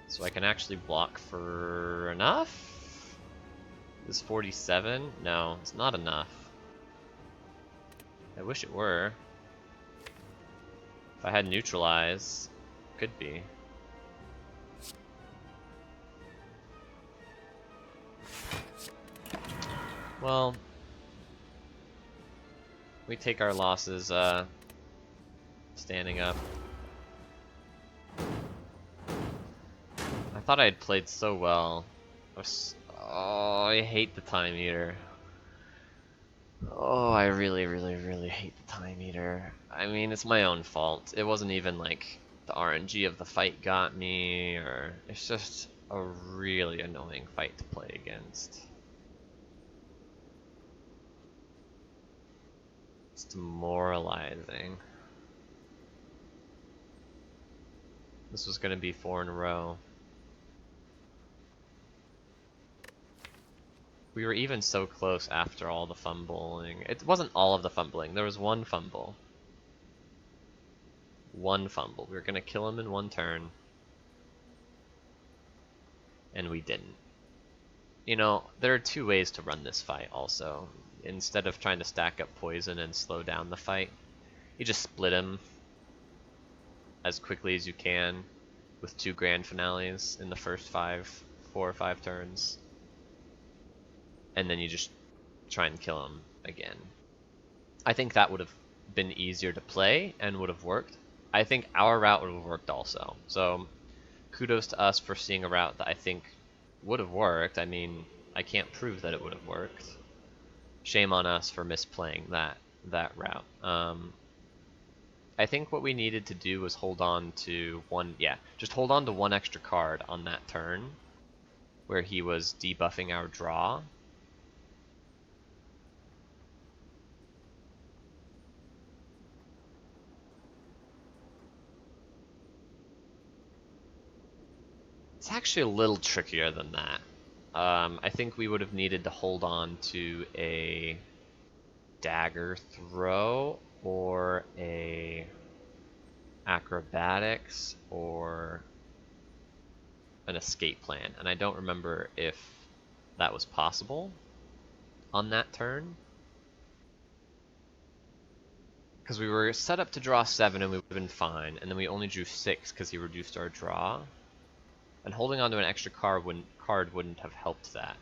So I can actually block for enough? This 47? No, it's not enough. I wish it were. If I had neutralize, could be. Well, we take our losses standing up. I thought I had played so well. Oh, I hate the time eater. Oh, I really, really, really hate the time eater. I mean, it's my own fault. It wasn't even like the RNG of the fight got me, or it's just a really annoying fight to play against. It's demoralizing. This was gonna be 4 in a row. We were even so close after all the fumbling. It wasn't all of the fumbling. There was one fumble. One fumble. We were gonna kill him in 1 turn. And we didn't. You know, there are 2 ways to run this fight also. Instead of trying to stack up poison and slow down the fight, you just split him as quickly as you can with 2 grand finales in the first 4 or 5 turns. And then you just try and kill him again. I think that would have been easier to play and would have worked. I think our route would have worked also. So kudos to us for seeing a route that I think would have worked. I mean, I can't prove that it would have worked. Shame on us for misplaying that route. I think what we needed to do was hold on to just hold on to 1 extra card on that turn where he was debuffing our draw. It's actually a little trickier than that. I think we would have needed to hold on to a dagger throw or a acrobatics or an escape plan, and I don't remember if that was possible on that turn. Because we were set up to draw 7 and we would have been fine, and then we only drew 6 because he reduced our draw. And holding on to an extra card wouldn't have helped that.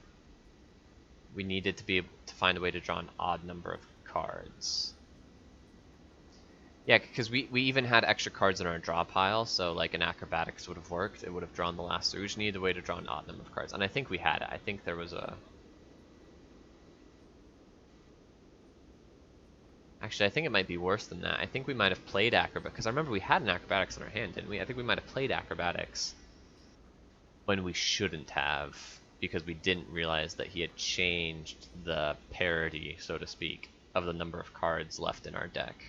We needed to be able to find a way to draw an odd number of cards. Yeah, because we even had extra cards in our draw pile, so like an acrobatics would have worked. It would have drawn the last 3. We just needed a way to draw an odd number of cards. And I think we had it. I think there was a... Actually, I think it might be worse than that. I think we might have played acrobatics, because I remember we had an acrobatics in our hand, didn't we? I think we might have played acrobatics when we shouldn't have, because we didn't realize that he had changed the parity, so to speak, of the number of cards left in our deck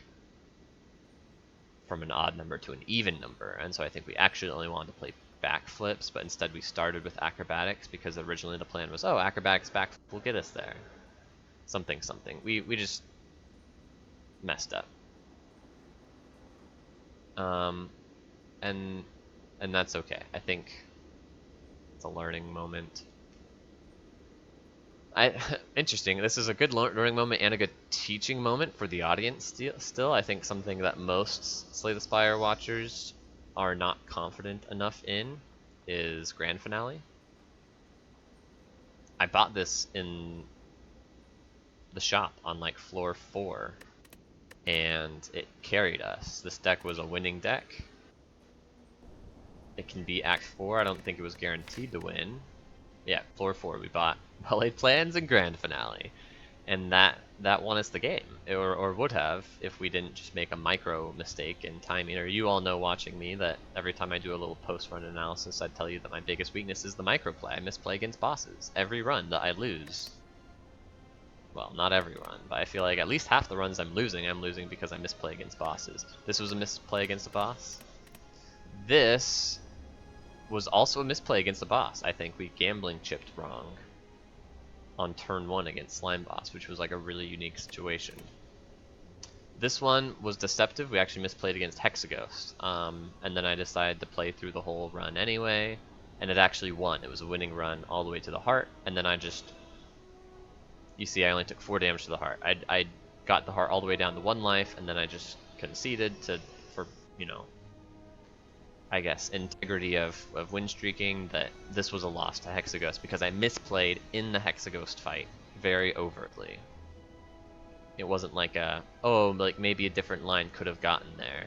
from an odd number to an even number. And so I think we actually only wanted to play backflips, but instead we started with acrobatics because originally the plan was, oh, acrobatics backflip will get us there. Something. We just messed up. And that's okay. I think it's a learning moment. Interesting. This is a good learning moment and a good teaching moment for the audience. Still, I think something that most Slay the Spire watchers are not confident enough in is Grand Finale. I bought this in the shop on like floor 4, and it carried us. This deck was a winning deck. It can be Act 4. I don't think it was guaranteed to win. Yeah, floor 4. We bought Well-Laid Plans and Grand Finale, and that won us the game, or would have if we didn't just make a micro mistake in timing. Or you all know, watching me, that every time I do a little post-run analysis, I'd tell you that my biggest weakness is the microplay. I misplay against bosses. Every run that I lose, well, not every run, but I feel like at least half the runs I'm losing because I misplay against bosses. This was a misplay against a boss. This was also a misplay against a boss. I think we gambling chipped wrong on turn 1 against Slime Boss, which was like a really unique situation. This one was deceptive. We actually misplayed against Hexaghost, and then I decided to play through the whole run anyway, and it actually won. It was a winning run all the way to the heart, and then I just... You see, I only took 4 damage to the heart. I got the heart all the way down to 1 life, and then I just conceded for, you know, I guess, integrity of win streaking, that this was a loss to Hexaghost because I misplayed in the Hexaghost fight very overtly. It wasn't like a, oh, like maybe a different line could have gotten there.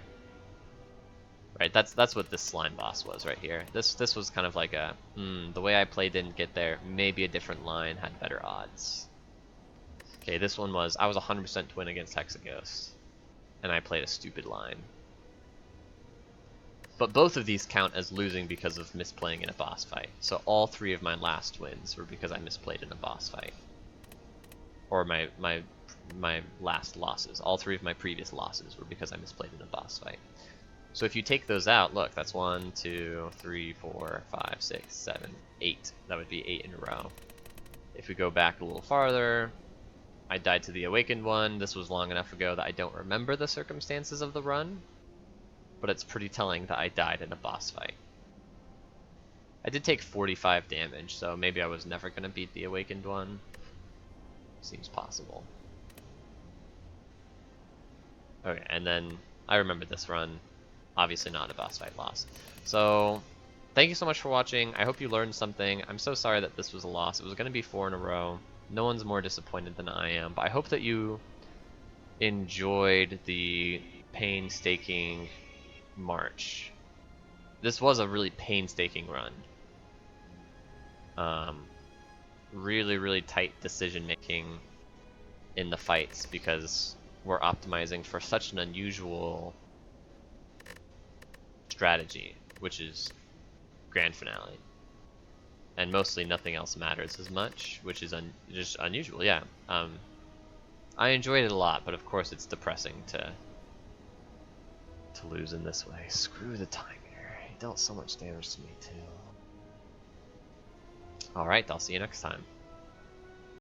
Right, that's what this Slime Boss was right here. This was kind of like a, the way I played didn't get there, maybe a different line had better odds. Okay, this one was, I was 100% to win against Hexaghost, and I played a stupid line. But both of these count as losing because of misplaying in a boss fight. So all 3 of my last wins were because I misplayed in a boss fight. Or my last losses. All 3 of my previous losses were because I misplayed in a boss fight. So if you take those out, look, that's 1, 2, 3, 4, 5, 6, 7, 8. That would be 8 in a row. If we go back a little farther, I died to the Awakened one. This was long enough ago that I don't remember the circumstances of the run, but it's pretty telling that I died in a boss fight. I did take 45 damage, so maybe I was never going to beat the Awakened one. Seems possible. Okay, and then I remember this run. Obviously not a boss fight loss. So, thank you so much for watching. I hope you learned something. I'm so sorry that this was a loss. It was going to be 4 in a row. No one's more disappointed than I am, but I hope that you enjoyed the painstaking march. This was a really painstaking run. Really tight decision making in the fights because we're optimizing for such an unusual strategy, which is Grand Finale. And mostly nothing else matters as much, which is just unusual, yeah. I enjoyed it a lot, but of course it's depressing to lose in this way. Screw the timer. He dealt so much damage to me too. Alright, I'll see you next time.